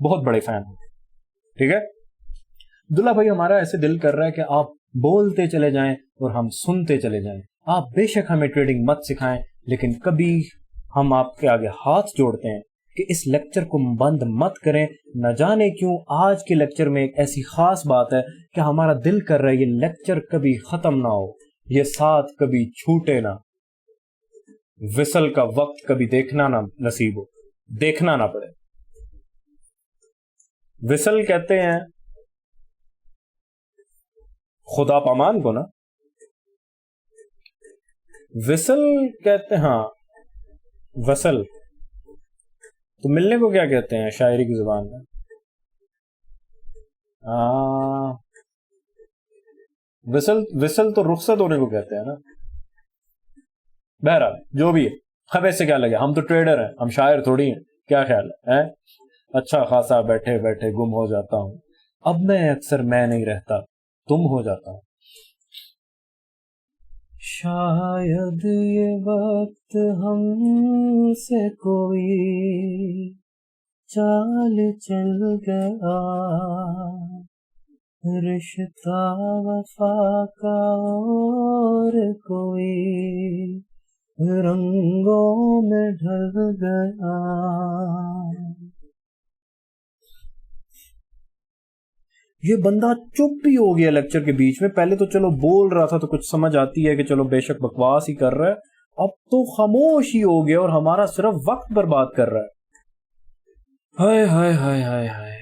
بہت بڑے فین ہوں. ٹھیک ہے, عبداللہ بھائی ہمارا ایسے دل کر رہا ہے کہ آپ بولتے چلے جائیں اور ہم سنتے چلے جائیں. آپ بے شک ہمیں ٹریڈنگ مت سکھائیں, لیکن کبھی ہم آپ کے آگے ہاتھ جوڑتے ہیں کہ اس لیکچر کو بند مت کریں. نہ جانے کیوں آج کے لیکچر میں ایک ایسی خاص بات ہے کہ ہمارا دل کر رہا ہے یہ لیکچر کبھی ختم نہ ہو, یہ ساتھ کبھی چھوٹے نہ, وصل کا وقت کبھی دیکھنا نہ نصیب ہو, دیکھنا نہ پڑے. وصل کہتے ہیں خدا پامان کو نا, وصل کہتے ہیں, ہاں وصل. تو ملنے کو کیا کہتے ہیں شاعری کی زبان میں؟ وصل تو رخصت ہونے کو کہتے ہیں نا. بہرحال جو بھی ہے, خبر سے کیا لگے, ہم تو ٹریڈر ہیں, ہم شاعر تھوڑی ہیں. کیا خیال ہے؟ اچھا خاصا بیٹھے بیٹھے گم ہو جاتا ہوں, اب میں اکثر میں نہیں رہتا, تم ہو جاتا ہوں. شاید یہ وقت ہم سے کوئی چال چل گیا, رشتہ وفا کا اور کوئی رنگوں میں ڈھل گیا. یہ بندہ چپ ہی ہو گیا لیکچر کے بیچ میں. پہلے تو چلو بول رہا تھا تو کچھ سمجھ آتی ہے کہ چلو بے شک بکواس ہی کر رہا ہے, اب تو خاموش ہی ہو گیا اور ہمارا صرف وقت برباد کر رہا ہے. ہائے ہائے ہائے ہائے ہائے.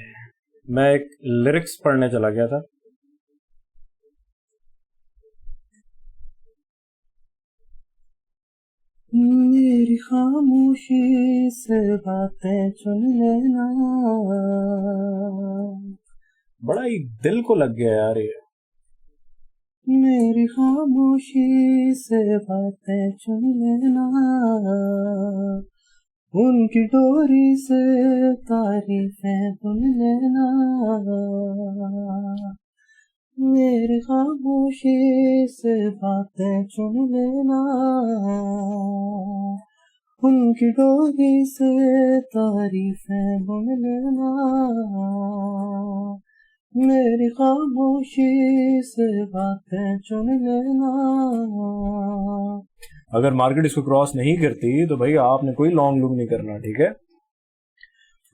میں ایک لیرکس پڑھنے چلا گیا تھا. میری خاموشی سے باتیں چن لینا, بڑا ہی دل کو لگ گیا یار یہ. میری خاموشی سے باتیں چن لینا, ان کی ڈوری سے تعریفیں بن لینا. میری خاموشی سے باتیں چن لینا, ان کی ڈوری سے تعریفیں بن لینا. میری خاموشی سے باتیں چن لینا. اگر مارکیٹ اس کو کراس نہیں کرتی تو بھائی آپ نے کوئی لانگ لک نہیں کرنا. ٹھیک ہے,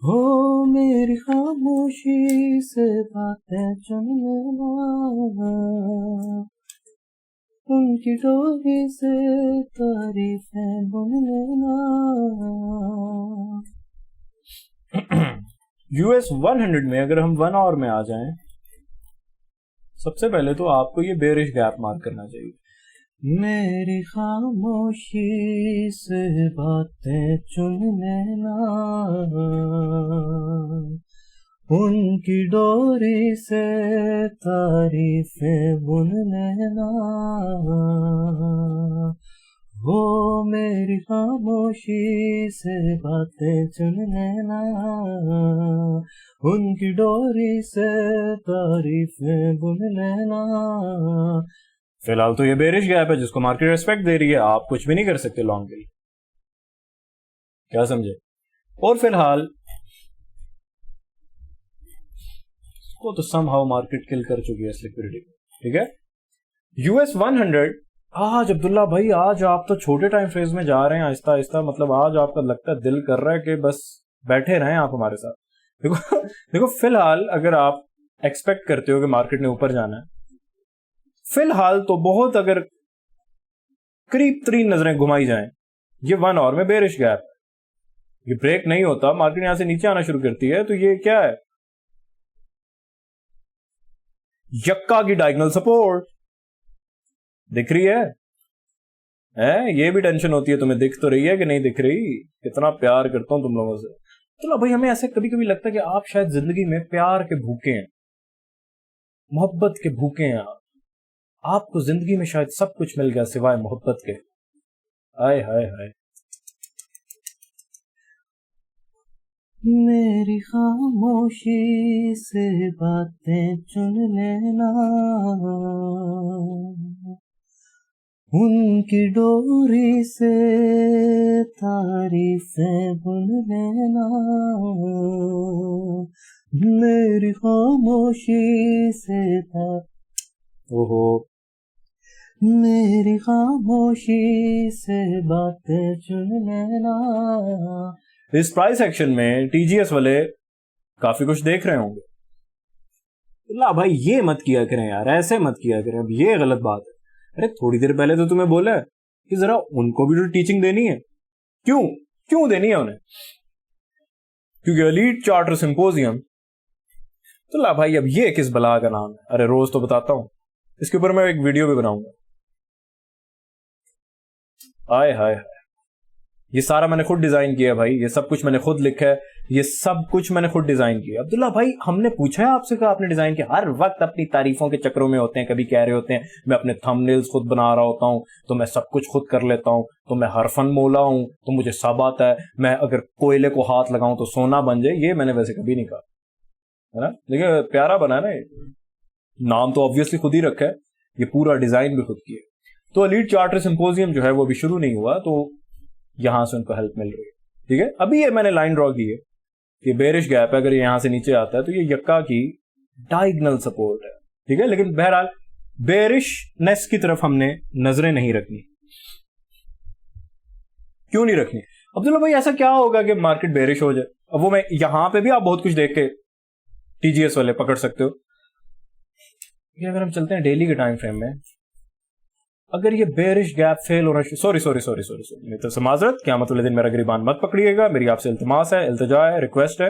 ہو میری خاموشی سے باتیں چن لینا, ان کی ڈوری سے تعریفیں بن لینا. US 100 میں اگر ہم 1 آور میں آ جائیں, سب سے پہلے تو آپ کو یہ بیرش گیپ مارک کرنا چاہیے. میری خاموشی سے باتیں چن لینا, ان کی ڈوری سے تعریفیں بن لینا. وہ میری خاموشی سے باتیں چن لینا, ان کی ڈوری سے تعریفیں بن لینا. فی الحال تو یہ بیرش گیپ ہے جس کو مارکیٹ ریسپیکٹ دے رہی ہے, آپ کچھ بھی نہیں کر سکتے لانگ کے لیے. کیا سمجھے؟ اور فی الحال کو تو سم ہاؤ مارکیٹ کل کر چکی ہے اس لیکوڈیٹی. ٹھیک ہے, US 100 آج عبداللہ بھائی, آج آپ تو چھوٹے ٹائم فریز میں جا رہے ہیں آہستہ آہستہ. مطلب آج آپ کا لگتا ہے دل کر رہا ہے کہ بس بیٹھے رہیں آپ ہمارے ساتھ. دیکھو فی الحال اگر آپ ایکسپیکٹ کرتے ہو کہ مارکیٹ نے اوپر جانا ہے, فی الحال تو بہت اگر قریب ترین نظریں گھمائی جائیں, یہ 1 آور میں بیرش گیپ ہے. یہ بریک نہیں ہوتا, مارکیٹ یہاں سے نیچے آنا شروع کرتی ہے, تو یہ کیا ہے, یکا کی ڈائگنل سپورٹ دکھ رہی ہے. یہ بھی ٹینشن ہوتی ہے تمہیں, دکھ تو رہی ہے کہ نہیں دکھ رہی. کتنا پیار کرتا ہوں تم لوگوں سے. چلو بھائی, ہمیں ایسے کبھی کبھی لگتا ہے کہ آپ شاید زندگی میں پیار کے بھوکے ہیں, محبت کے بھوکے ہیں. آپ کو زندگی میں شاید سب کچھ مل گیا سوائے محبت کے. ہائے ہائے ہائے. میری خاموشی سے باتیں چن لینا, ان کی ڈوری سے تعریفیں بن لینا، میری خاموشی سے میری خاموشی سے باتیں چن لینا۔ اس پرائز سیکشن میں ٹی جی ایس والے کافی کچھ دیکھ رہے ہوں گے، اللہ بھائی یہ مت کیا کریں یار، ایسے مت کیا کریں، اب یہ غلط بات ہے۔ ارے تھوڑی دیر پہلے تو تمہیں بولا ہے کہ ذرا ان کو بھی تو ٹیچنگ دینی ہے۔ کیوں دینی ہے انہیں؟ کیونکہ ایلیٹ چارٹر سمپوزیم۔ تو اللہ بھائی اب یہ کس بلا کا نام ہے؟ ارے روز تو بتاتا ہوں، اس کے اوپر میں ایک ویڈیو بھی بناؤں گا۔ ہائے ہائے، یہ سارا میں نے خود ڈیزائن کیا بھائی، یہ سب کچھ میں نے خود لکھا ہے، یہ سب کچھ میں نے خود ڈیزائن کیا۔ عبداللہ بھائی ہم نے پوچھا ہے آپ سے کہ آپ نے ڈیزائن کیا؟ ہر وقت اپنی تعریفوں کے چکروں میں ہوتے ہیں، کبھی کہہ رہے ہوتے ہیں میں اپنے تھم نیلز خود بنا رہا ہوتا ہوں، تو میں سب کچھ خود کر لیتا ہوں، تو میں حرفن مولا ہوں، تو مجھے سب آتا ہے، میں اگر کوئلے کو ہاتھ لگاؤں تو سونا بن جائے۔ یہ میں نے ویسے کبھی نہیں کہا ہے نا، لیکن پیارا بنا ہے نا، نام تو آبویسلی خود ہی رکھا ہے، یہ پورا ڈیزائن بھی خود کیا ہے۔ تو ایلیٹ چارٹر سمپوزیم جو ہے وہ ابھی شروع نہیں ہوا، تو یہاں سے ان کو ہیلپ مل رہی ہے، ٹھیک ہے۔ ابھی یہ میں نے لائن ڈرا کی ہے کہ بیرش گیپ ہے، اگر یہ یہاں سے نیچے آتا ہے تو یہ یکا کی ڈائگنل سپورٹ ہے، ٹھیک ہے۔ لیکن بہرحال بیرش نیس کی طرف ہم نے نظریں نہیں رکھنی۔ کیوں نہیں رکھنی عبداللہ بھائی؟ ایسا کیا ہوگا کہ مارکیٹ بیرش ہو جائے؟ اب وہ میں یہاں پہ بھی آپ بہت کچھ دیکھ کے ٹی جی ایس والے پکڑ سکتے ہو کہ اگر ہم چلتے ہیں ڈیلی کے ٹائم فریم میں، اگر یہ بیرش گیپ فیل ہونا سوری تو معذرت، قیامت والے دن میرا گریبان مت پکڑیے گا، میری آپ سے التماس ہے، التجا ہے، ریکویسٹ ہے۔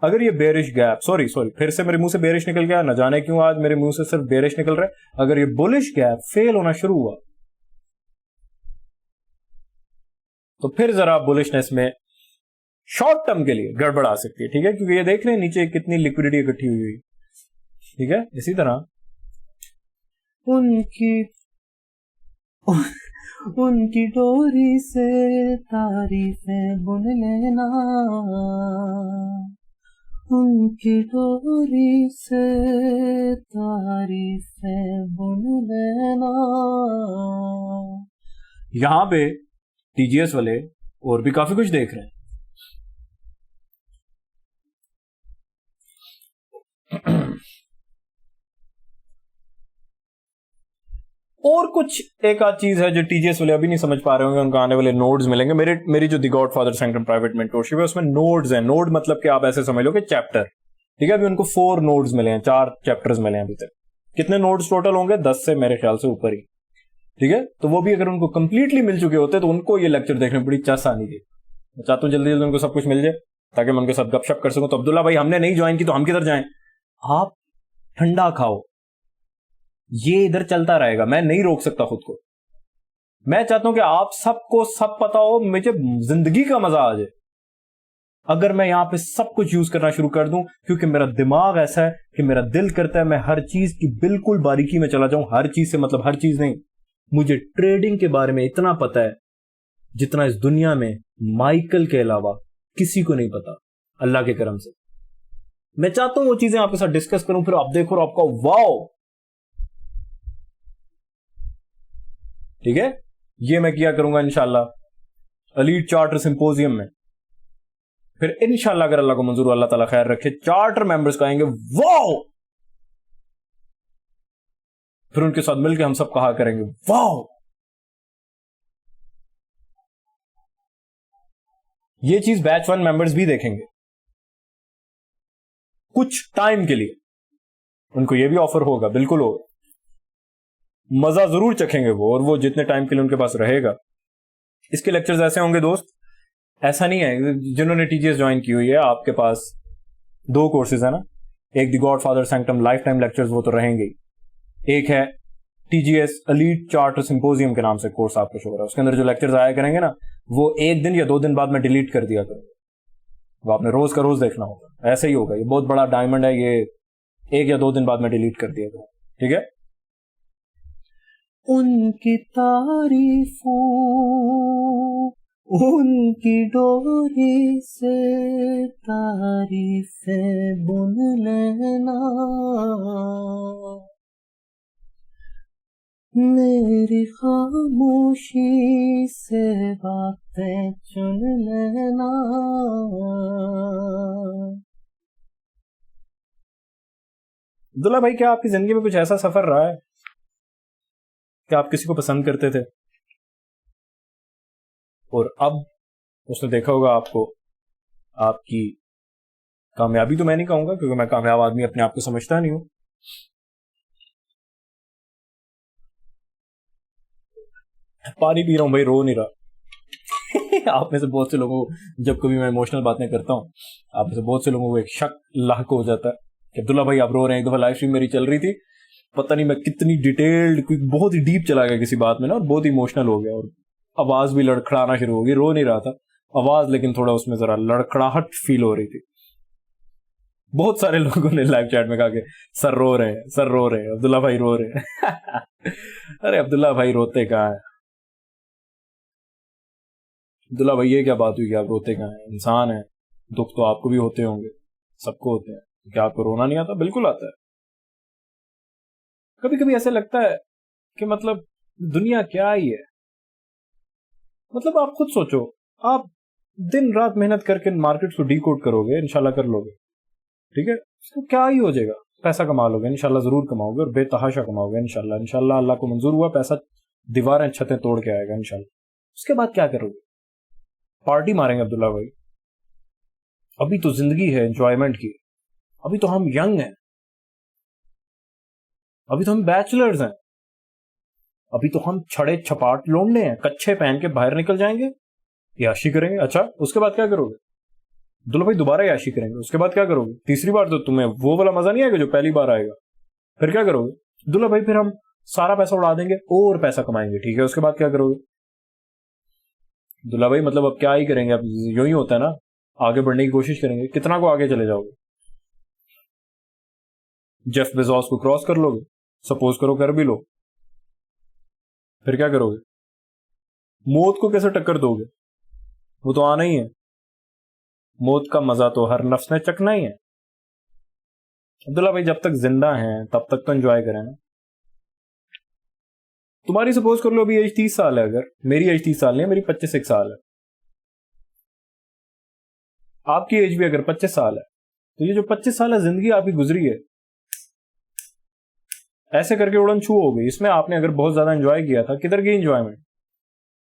اگر یہ بیرش گیپ سوری پھر سے میرے منہ سے بیرش نکل گیا، نہ جانے کیوں آج میرے منہ سے صرف بیرش نکل رہا ہے۔ اگر یہ بولش گیپ فیل ہونا شروع ہوا تو پھر ذرا بولشنس میں شارٹ ٹرم کے لیے گڑبڑ آ سکتی ہے، ٹھیک ہے، کیونکہ یہ دیکھ رہے ہیں نیچے کتنی لیکوڈیٹی اکٹھی ہوئی، ٹھیک ہے۔ اسی طرح ان کی ڈوری سے تعریفیں بن لینا، ان کی ڈوری سے تعریفیں بن لینا۔ یہاں پہ ٹی جی ایس والے اور بھی کافی کچھ دیکھ رہے ہیں۔ اور کچھ ایک آدھ چیز ہے جو ٹی جی ایس والے ابھی نہیں سمجھ پا رہے ہوں گے، ان کو آنے والے نوڈز ملیں گے۔ میری جو the Godfather sanctum private mentorship ہے اس میں نوڈز ہیں۔ نوڈ مطلب کہ آپ ایسے سمجھ لو کہ چیپٹر، ٹھیک ہے۔ ابھی ان کو 4 نوڈز ملے ہیں، 4 چیپٹرز ملے ہیں ابھی تک۔ کتنے نوڈز ٹوٹل ہوں گے؟ 10 سے میرے خیال سے اوپر ہی، ٹھیک ہے۔ تو وہ بھی اگر ان کو کمپلیٹلی مل چکے ہوتے تو ان کو یہ لیکچر دیکھنے میں بڑی چس آنی تھی۔ میں چاہتا ہوں جلدی جلدی ان کو سب کچھ مل جائے تاکہ میں ان کے ساتھ گپ شپ کر سکوں۔ تو عبداللہ بھائی ہم نے نہیں جوائن کی تو ہم کدھر جائیں؟ آپ ٹھنڈا کھاؤ، یہ ادھر چلتا رہے گا، میں نہیں روک سکتا خود کو۔ میں چاہتا ہوں کہ آپ سب کو سب پتا ہو، مجھے زندگی کا مزہ آ جائے اگر میں یہاں پہ سب کچھ یوز کرنا شروع کر دوں، کیونکہ میرا دماغ ایسا ہے کہ میرا دل کرتا ہے میں ہر چیز کی بالکل باریکی میں چلا جاؤں۔ ہر چیز سے مطلب ہر چیز نہیں، مجھے ٹریڈنگ کے بارے میں اتنا پتا ہے جتنا اس دنیا میں مائیکل کے علاوہ کسی کو نہیں پتا، اللہ کے کرم سے۔ میں چاہتا ہوں وہ چیزیں آپ کے ساتھ ڈسکس کروں، پھر آپ دیکھو اور آپ کا واو، ٹھیک ہے۔ یہ میں کیا کروں گا انشاءاللہ ایلیٹ چارٹر سمپوزیم میں۔ پھر انشاءاللہ اگر اللہ کو منظور ہو، اللہ تعالیٰ خیر رکھے، چارٹر ممبرز کہیں گے واو، پھر ان کے ساتھ مل کے ہم سب کہا کریں گے واو۔ یہ چیز بیچ 1 ممبرز بھی دیکھیں گے کچھ ٹائم کے لیے، ان کو یہ بھی آفر ہوگا، بالکل ہوگا، مزہ ضرور چکھیں گے وہ، اور وہ جتنے ٹائم کے لیے ان کے پاس رہے گا۔ اس کے لیکچرز ایسے ہوں گے دوست، ایسا نہیں ہے جنہوں نے ٹی جی ایس جوائن کی ہوئی ہے، آپ کے پاس 2 کورسز ہیں نا، ایک the Godfather sanctum lifetime lectures, وہ تو رہیں گے ہی، ایک ہے T G S elite charter symposium کے نام سے کورس آپ کو شو رہا ہے، اس کے اندر جو لیکچرز آیا کریں گے نا، وہ 1 دن یا 2 دن بعد میں ڈیلیٹ کر دیا کروں گا، وہ آپ نے روز کا روز دیکھنا ہوگا، ایسا ہی ہوگا۔ یہ بہت بڑا ڈائمنڈ ہے، یہ 1 یا 2 دن بعد میں ڈیلیٹ کر دیا کروں، ٹھیک ہے۔ ان کی تعریفوں، ان کی ڈوری سے تعریفیں بن لینا، میری خاموشی سے باتیں چن لینا. عبداللہ بھائی کیا آپ کی زندگی میں کچھ ایسا سفر رہا ہے کہ آپ کسی کو پسند کرتے تھے اور اب اس نے دیکھا ہوگا آپ کو، آپ کی کامیابی تو میں نہیں کہوں گا کیونکہ میں کامیاب آدمی اپنے آپ کو سمجھتا نہیں ہوں، پانی پی رہا ہوں بھائی، رو نہیں رہا. آپ میں سے بہت سے لوگوں کو جب کبھی میں ایموشنل باتیں کرتا ہوں، آپ میں سے بہت سے لوگوں کو ایک شک لاحق ہو جاتا ہے کہ عبداللہ بھائی آپ رو رہے ہیں. ایک دفعہ لائف اسٹریم میری چل رہی تھی، پتہ نہیں میں کتنی ڈیٹیلڈ بہت ہی ڈیپ چلا گیا کسی بات میں نا، اور بہت ایموشنل ہو گیا اور آواز بھی لڑکھڑانا شروع ہو گئی. رو نہیں رہا تھا آواز، لیکن تھوڑا اس میں ذرا لڑکھڑاہٹ فیل ہو رہی تھی. بہت سارے لوگوں نے لائیو چیٹ میں کہا کہ سر رو رہے ہیں، سر رو رہے ہیں، عبداللہ بھائی رو رہے ہیں. ارے عبداللہ بھائی روتے کہاں ہیں؟ عبداللہ بھائی یہ کیا بات ہوئی کہ آپ روتے کہاں ہیں؟ انسان ہیں، دکھ تو آپ کو بھی ہوتے ہوں گے، سب کو ہوتے ہیں. کیا آپ کو رونا نہیں آتا؟ بالکل آتا ہے. کبھی کبھی ایسے لگتا ہے کہ مطلب دنیا کیا ہی ہے. مطلب آپ خود سوچو، آپ دن رات محنت کر کے مارکیٹ کو ڈی کوڈ کرو گے، انشاءاللہ کر لو گے، ٹھیک ہے، اس کو کیا ہی ہو جائے گا. پیسہ کما لو گے انشاءاللہ، ضرور کماؤ گے اور بے تحاشا کماؤ گے انشاءاللہ. انشاءاللہ اللہ کو منظور ہوا پیسہ دیواریں چھتیں توڑ کے آئے گا انشاءاللہ. اس کے بعد کیا کرو گے؟ پارٹی ماریں گے عبداللہ بھائی. ابھی تو زندگی ہے انجوائمنٹ کی، ابھی تو ہم ینگ ہیں، ابھی تو ہم بیچلرز ہیں، ابھی تو ہم چھڑے چھپاٹ لونڈے ہیں، کچھے پہن کے باہر نکل جائیں گے، عیاشی کریں گے. اچھا اس کے بعد کیا کرو گے؟ عبداللہ بھائی دوبارہ عیاشی کریں گے. اس کے بعد کیا کرو گے؟ تیسری بار تو تمہیں وہ والا مزہ نہیں آئے گا جو پہلی بار آئے گا. پھر کیا کرو گے؟ عبداللہ بھائی پھر ہم سارا پیسہ اڑا دیں گے اور پیسہ کمائیں گے، ٹھیک ہے. اس کے بعد کیا کرو گے؟ عبداللہ بھائی مطلب اب کیا ہی کریں گے؟ اب یوں ہی ہوتا ہے نا، آگے بڑھنے کی کوشش کریں گے. کتنا کو آگے چلے جاؤ گے؟ جیف بیزوس کو کراس کر لو گے؟ سپوز کرو کر بھی لو، پھر کیا کرو گے؟ موت کو کیسے ٹکر دو گے؟ وہ تو آنا ہی ہے. موت کا مزہ تو ہر نفس نے چکنا ہی ہے. عبداللہ بھائی جب تک زندہ ہیں تب تک تو انجوائے کریں نا. تمہاری سپوز کر لو ابھی ایج 30 سال ہے، اگر میری ایج 30 سال نہیں ہے، میری 25 سال ہے، آپ کی ایج بھی اگر 25 سال ہے، تو یہ جو 25 سال ہے زندگی آپ کی گزری ہے، ایسے کر کے اڑن چھو ہو گئی. اس میں آپ نے اگر بہت زیادہ انجوائے کیا تھا، کدھر گئی انجوائمنٹ؟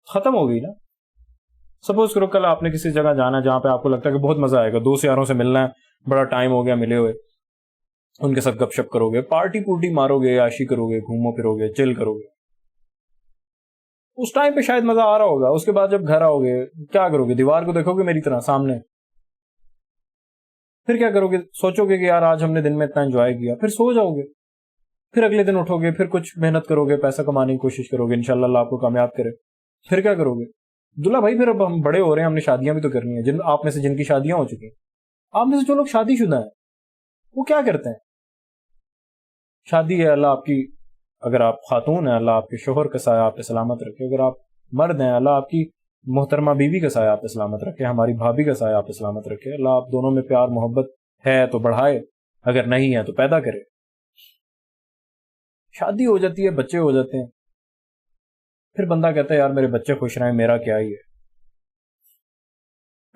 ختم ہو گئی نا. سپوز کرو کل آپ نے کسی جگہ جانا ہے جہاں پہ آپ کو لگتا ہے کہ بہت مزہ آئے گا، دوست یاروں سے ملنا ہے، بڑا ٹائم ہو گیا ملے ہوئے، ان کے ساتھ گپ شپ کرو گے، پارٹی پورٹی مارو گے، عیاشی کرو گے، گھومو پھرو گے، چل کرو گے. اس ٹائم پہ شاید مزہ آ رہا ہوگا. اس کے بعد جب گھر آؤ گے کیا کرو گے؟ دیوار کو دیکھو گے میری طرح سامنے، پھر کیا کرو گے؟ سوچو گے کہ یار آج ہم نے دن میں اتنا انجوائے کیا، پھر سو جاؤ گے. پھر اگلے دن اٹھو گے، پھر کچھ محنت کرو گے، پیسہ کمانے کی کوشش کرو گے، انشاءاللہ اللہ آپ کو کامیاب کرے. پھر کیا کرو گے؟ عبداللہ بھائی پھر اب ہم بڑے ہو رہے ہیں، ہم نے شادیاں بھی تو کرنی ہیں. آپ میں سے جن کی شادیاں ہو چکی ہیں، آپ میں سے جو لوگ شادی شدہ ہیں، وہ کیا کرتے ہیں؟ شادی ہے، اللہ آپ کی، اگر آپ خاتون ہیں اللہ آپ کے شوہر کا سایہ آپ پہ سلامت رکھے، اگر آپ مرد ہیں اللہ آپ کی محترمہ بیوی کا سایہ آپ پہ سلامت رکھے، ہماری بھابھی کا سایہ آپ پہ سلامت رکھے. اللہ آپ دونوں میں پیار محبت ہے تو بڑھائے، اگر نہیں ہے تو پیدا کرے. شادی ہو جاتی ہے، بچے ہو جاتے ہیں، پھر بندہ کہتا ہے یار میرے بچے خوش رہیں، میرا کیا ہی ہے.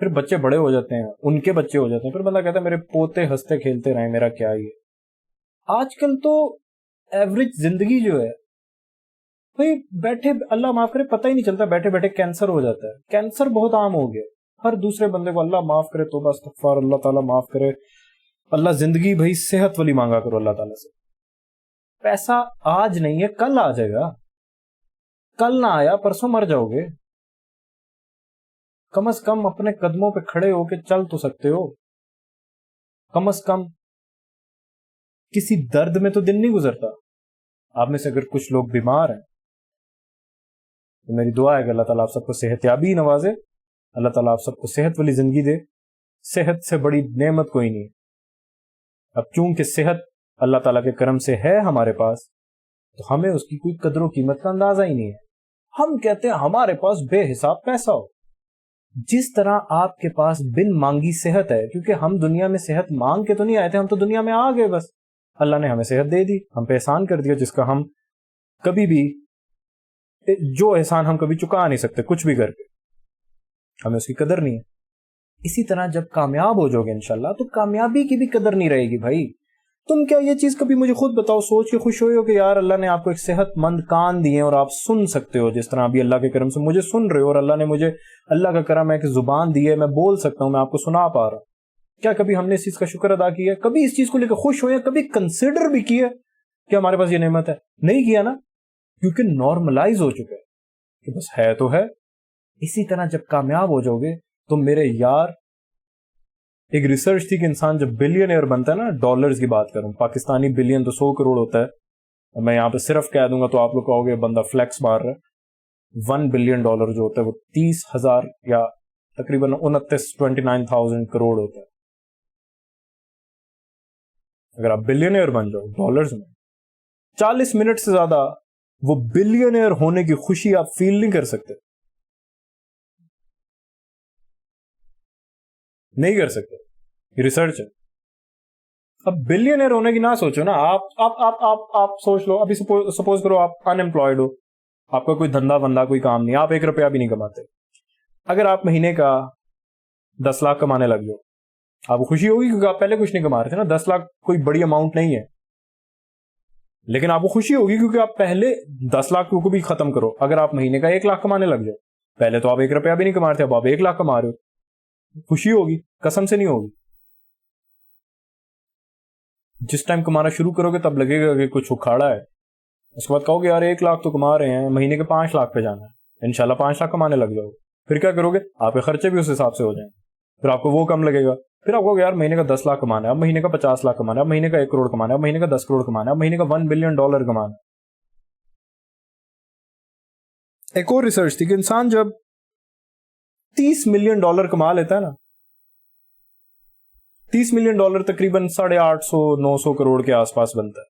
پھر بچے بڑے ہو جاتے ہیں، ان کے بچے ہو جاتے ہیں، پھر بندہ کہتا ہے میرے پوتے ہنستے کھیلتے رہیں، میرا کیا ہی ہے. آج کل تو ایوریج زندگی جو ہے بھائی، بیٹھے اللہ معاف کرے پتہ ہی نہیں چلتا، بیٹھے بیٹھے کینسر ہو جاتا ہے. کینسر بہت عام ہو گیا، ہر دوسرے بندے کو اللہ معاف کرے، توبہ استغفار، اللہ تعالیٰ معاف کرے. اللہ زندگی بھائی صحت والی مانگا کرو اللہ تعالیٰ سے. پیسہ آج نہیں ہے، کل آ جائے گا. کل نہ آیا پرسوں مر جاؤ گے. کم از کم اپنے قدموں پہ کھڑے ہو کے چل تو سکتے ہو. کم از کم کسی درد میں تو دن نہیں گزرتا. آپ میں سے اگر کچھ لوگ بیمار ہیں تو میری دعا ہے کہ اللہ تعالیٰ آپ سب کو صحت یابی نوازے، اللہ تعالیٰ آپ سب کو صحت والی زندگی دے. صحت سے بڑی نعمت کوئی نہیں. اب چونکہ صحت اللہ تعالیٰ کے کرم سے ہے ہمارے پاس، تو ہمیں اس کی کوئی قدر و قیمت کا اندازہ ہی نہیں ہے. ہم کہتے ہیں ہمارے پاس بے حساب پیسہ ہو. جس طرح آپ کے پاس بن مانگی صحت ہے، کیونکہ ہم دنیا میں صحت مانگ کے تو نہیں آئے تھے، ہم تو دنیا میں آ گئے، بس اللہ نے ہمیں صحت دے دی، ہم پہ احسان کر دیا جس کا ہم کبھی بھی جو احسان ہم کبھی چکا نہیں سکتے کچھ بھی کر کے, ہمیں اس کی قدر نہیں ہے. اسی طرح جب کامیاب ہو جاؤ گے انشاءاللہ تو کامیابی کی بھی قدر نہیں رہے گی بھائی. تم کیا یہ چیز کبھی مجھے خود بتاؤ, سوچ کے خوش ہوئے ہو کہ یار اللہ نے آپ کو ایک صحت مند کان دیے اور آپ سن سکتے ہو, جس طرح ابھی اللہ کے کرم سے مجھے سن رہے ہو, اور اللہ نے مجھے, اللہ کا کرم ہے کہ زبان دی ہے, میں بول سکتا ہوں, میں آپ کو سنا پا رہا ہوں. کیا کبھی ہم نے اس چیز کا شکر ادا کیا ہے؟ کبھی اس چیز کو لے کے خوش ہوئے, کبھی کنسیڈر بھی کیا کہ ہمارے پاس یہ نعمت ہے؟ نہیں کیا نا, کیونکہ نارملائز ہو چکا ہے کہ بس ہے تو ہے. اسی طرح جب کامیاب ہو جاؤ گے تو میرے یار, ایک ریسرچ تھی کہ انسان جب بلین ایئر بنتا ہے نا, ڈالرز کی بات کروں, پاکستانی بلین تو 100 کروڑ ہوتا ہے, میں یہاں پہ صرف کہہ دوں گا تو آپ لوگ کہو گے بندہ فلیکس مار رہا ہے. $1 بلین جو ہوتا ہے وہ 30,000 یا تقریباً 29,000 کروڑ ہوتا ہے. اگر آپ بلین ایئر بن جاؤ ڈالرز میں, 40 منٹ سے زیادہ وہ بلین ایئر ہونے کی خوشی آپ فیل نہیں کر سکتے, نہیں کر سکتے. ریسرچ ہے. اب بلین ایئر ہونے کی نہ سوچو نا, آپ سوچ لو, ابھی سپوز کرو آپ ان امپلائڈ ہو, آپ کا کوئی دھندا بندہ کوئی کام نہیں, آپ 1 روپیہ بھی نہیں کماتے. اگر آپ مہینے کا 10 لاکھ کمانے لگ جاؤ, آپ کو خوشی ہوگی کیونکہ آپ پہلے کچھ نہیں کما رہے تھے نا. 10 لاکھ کوئی بڑی اماؤنٹ نہیں ہے, لیکن آپ کو خوشی ہوگی کیونکہ آپ پہلے 10 لاکھ کو بھی ختم کرو. اگر آپ مہینے کا 1 لاکھ کمانے لگ جاؤ, پہلے تو آپ 1 روپیہ بھی نہیں کما رہے تھے, اب آپ 1 لاکھ کما رہے ہو, خوشی ہوگی, قسم سے نہیں ہوگی. جس ٹائم کمانا شروع کرو گے تب لگے گا کہ کچھ اکھاڑا ہے, اس کے بعد کہو گے یار 1 لاکھ تو کما رہے ہیں, مہینے کے 5 لاکھ پہ جانا ہے, انشاءاللہ 5 لاکھ کمانے لگ جاؤ. پھر کیا کرو گے, آپ کے خرچے بھی اس حساب سے ہو جائیں, پھر آپ کو وہ کم لگے گا. پھر آپ کو یار مہینے کا 10 لاکھ کمانا ہے, اب مہینے کا 50 لاکھ کمانا ہے, اب مہینے کا 1 کروڑ کمانا ہے, اب مہینے کا 10 کروڑ کمانا ہے, اب مہینے کا $1 بلین کمانا ہے. ایک اور ریسرچ تھی کہ انسان جب $30 ملین کما لیتا ہے نا, $30 ملین تقریباً 850-900 کروڑ کے آس پاس بنتا ہے,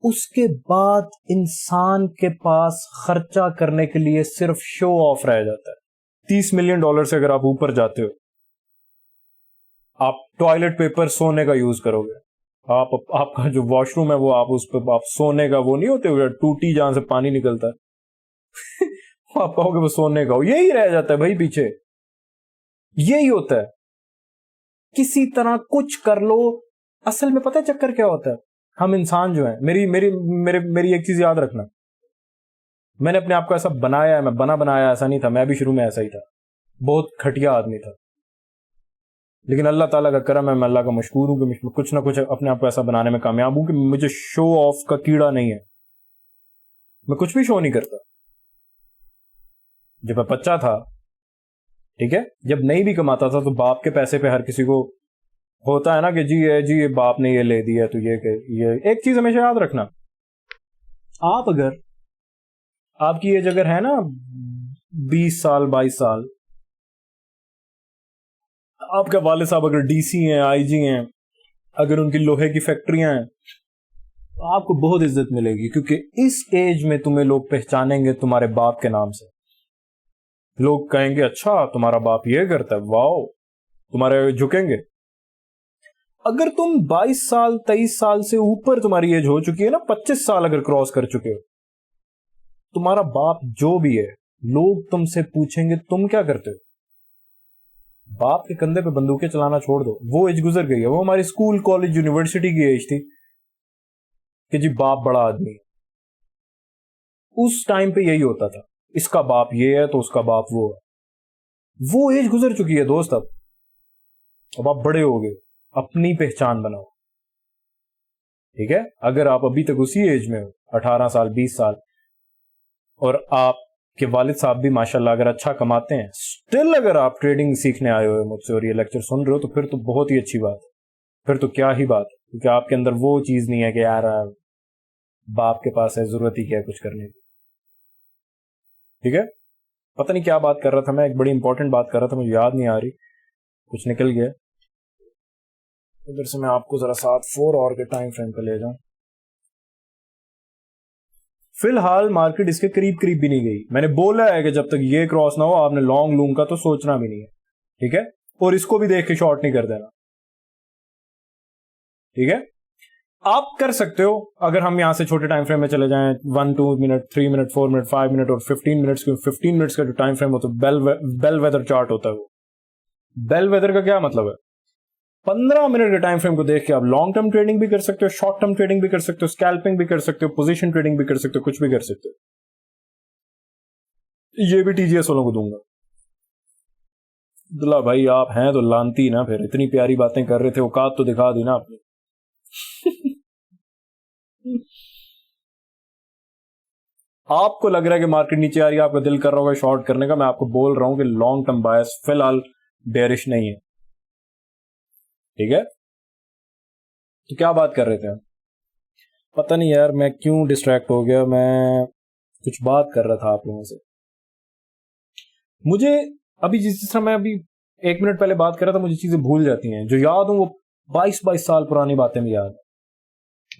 اس کے بعد انسان کے پاس خرچہ کرنے کے لیے صرف شو آف رہ جاتا ہے. $30 ملین سے اگر آپ اوپر جاتے ہو, آپ ٹوائلٹ پیپر سونے کا یوز کرو گے, آپ کا جو واش روم ہے وہ آپ اس پہ آپ سونے کا وہ نہیں ہوتے ہوئے ٹوٹی جہاں سے پانی نکلتا ہے آپ کہو گے وہ سونے کا ہو, یہی رہ جاتا ہے بھائی پیچھے, یہی ہوتا ہے. کسی طرح کچھ کر لو. اصل میں پتہ ہے چکر کیا ہوتا ہے, ہم انسان جو ہیں, میری ایک چیز یاد رکھنا, میں نے اپنے آپ کو ایسا بنایا ہے, میں بنایا ایسا نہیں تھا, میں بھی شروع میں ایسا ہی تھا, بہت گھٹیا آدمی تھا, لیکن اللہ تعالیٰ کا کرم ہے, میں اللہ کا مشکور ہوں کہ کچھ نہ کچھ اپنے آپ کو ایسا بنانے میں کامیاب ہوں کہ مجھے شو آف کا کیڑا نہیں ہے, میں کچھ بھی شو نہیں کرتا. جب میں بچہ تھا, ٹھیک ہے, جب نہیں بھی کماتا تھا تو باپ کے پیسے پہ ہر کسی کو ہوتا ہے نا کہ جی باپ نے یہ لے دیا تو یہ ایک چیز ہمیشہ یاد رکھنا, آپ اگر آپ کی ایج اگر ہے نا 20 سال 22 سال, آپ کے والد صاحب اگر ڈی سی ہیں, آئی جی ہیں, اگر ان کی لوہے کی فیکٹریاں ہیں, تو آپ کو بہت عزت ملے گی, کیونکہ اس ایج میں تمہیں لوگ پہچانیں گے تمہارے باپ کے نام سے. لوگ کہیں گے اچھا تمہارا باپ یہ کرتا ہے, واو, تمہارے جھکیں گے. اگر تم 22 سال 23 سال سے اوپر تمہاری ایج ہو چکی ہے نا, 25 سال اگر کراس کر چکے ہو, تمہارا باپ جو بھی ہے, لوگ تم سے پوچھیں گے تم کیا کرتے ہو. باپ کے کندھے پہ بندوقیں چلانا چھوڑ دو, وہ ایج گزر گئی ہے, وہ ہماری اسکول کالج یونیورسٹی کی ایج تھی کہ جی باپ بڑا آدمی ہے. اس ٹائم پہ یہی ہوتا تھا, اس کا باپ یہ ہے تو اس کا باپ وہ ہے. وہ ایج گزر چکی ہے دوست. اب آپ بڑے ہو گئے, اپنی پہچان بناؤ, ٹھیک ہے. اگر آپ ابھی تک اسی ایج میں ہو, 18 سال 20 سال, اور آپ کے والد صاحب بھی ماشاءاللہ اگر اچھا کماتے ہیں, سٹل اگر آپ ٹریڈنگ سیکھنے آئے ہوئے مجھ سے اور یہ لیکچر سن رہے ہو, تو پھر تو بہت ہی اچھی بات ہے, پھر تو کیا ہی بات ہے, کیونکہ آپ کے اندر وہ چیز نہیں ہے کہ یار باپ کے پاس ہے, ضرورت ہی کیا ہے کچھ کرنے کی. ٹھیک ہے, پتہ نہیں کیا بات کر رہا تھا میں, ایک بڑی امپورٹنٹ بات کر رہا تھا, مجھے یاد نہیں آ رہی, کچھ نکل گیا. ادھر سے میں آپ کو ذرا 4 اور کے ٹائم فریم پہ لے جاؤں. فی الحال مارکیٹ اس کے قریب بھی نہیں گئی. میں نے بولا ہے کہ جب تک یہ کراس نہ ہو آپ نے لانگ لونگ کا تو سوچنا بھی نہیں ہے, ٹھیک ہے, اور اس کو بھی دیکھ کے شارٹ نہیں کر دینا, ٹھیک ہے. آپ کر سکتے ہو اگر ہم یہاں سے چھوٹے ٹائم فریم میں چلے جائیں 1 2 منٹ 3 منٹ 4 منٹ 5 منٹ اور 15 منٹس 15 منٹس کا جو ٹائم فریم ہوتا ہے بیل ویدر چارٹ ہوتا ہے. وہ بیل ویدر کا کیا مطلب ہے؟ 15 منٹ کے ٹائم فریم کو دیکھ کے آپ لانگ ٹرم ٹریڈنگ بھی کر سکتے ہو, شارٹ ٹرم ٹریڈنگ بھی کر سکتے ہو, اسکیلپنگ بھی کر سکتے ہو, پوزیشن ٹریڈنگ بھی کر سکتے ہو, کچھ بھی کر سکتے ہو. یہ بھی ٹی جی ایس والوں کو دوں گا. عبداللہ بھائی آپ ہیں تو لانتی نا, پھر اتنی پیاری باتیں کر رہے تھے, اوقات تو دکھا دی نا آپ نے. آپ کو لگ رہا ہے کہ مارکیٹ نیچے آ رہی ہے, آپ کا دل کر رہا ہوگا شارٹ کرنے کا. میں آپ کو بول رہا ہوں کہ لانگ ٹرم بایس فی الحال بیئرش نہیں ہے. ٹھیک ہے, تو کیا بات کر رہے تھے؟ پتہ نہیں یار میں کیوں ڈسٹریکٹ ہو گیا. میں کچھ بات کر رہا تھا آپ لوگوں سے. مجھے ابھی جس طرح میں ابھی 1 منٹ پہلے بات کر رہا تھا, مجھے چیزیں بھول جاتی ہیں. جو یاد ہوں وہ 22 سال پرانی باتیں بھی یاد ہیں.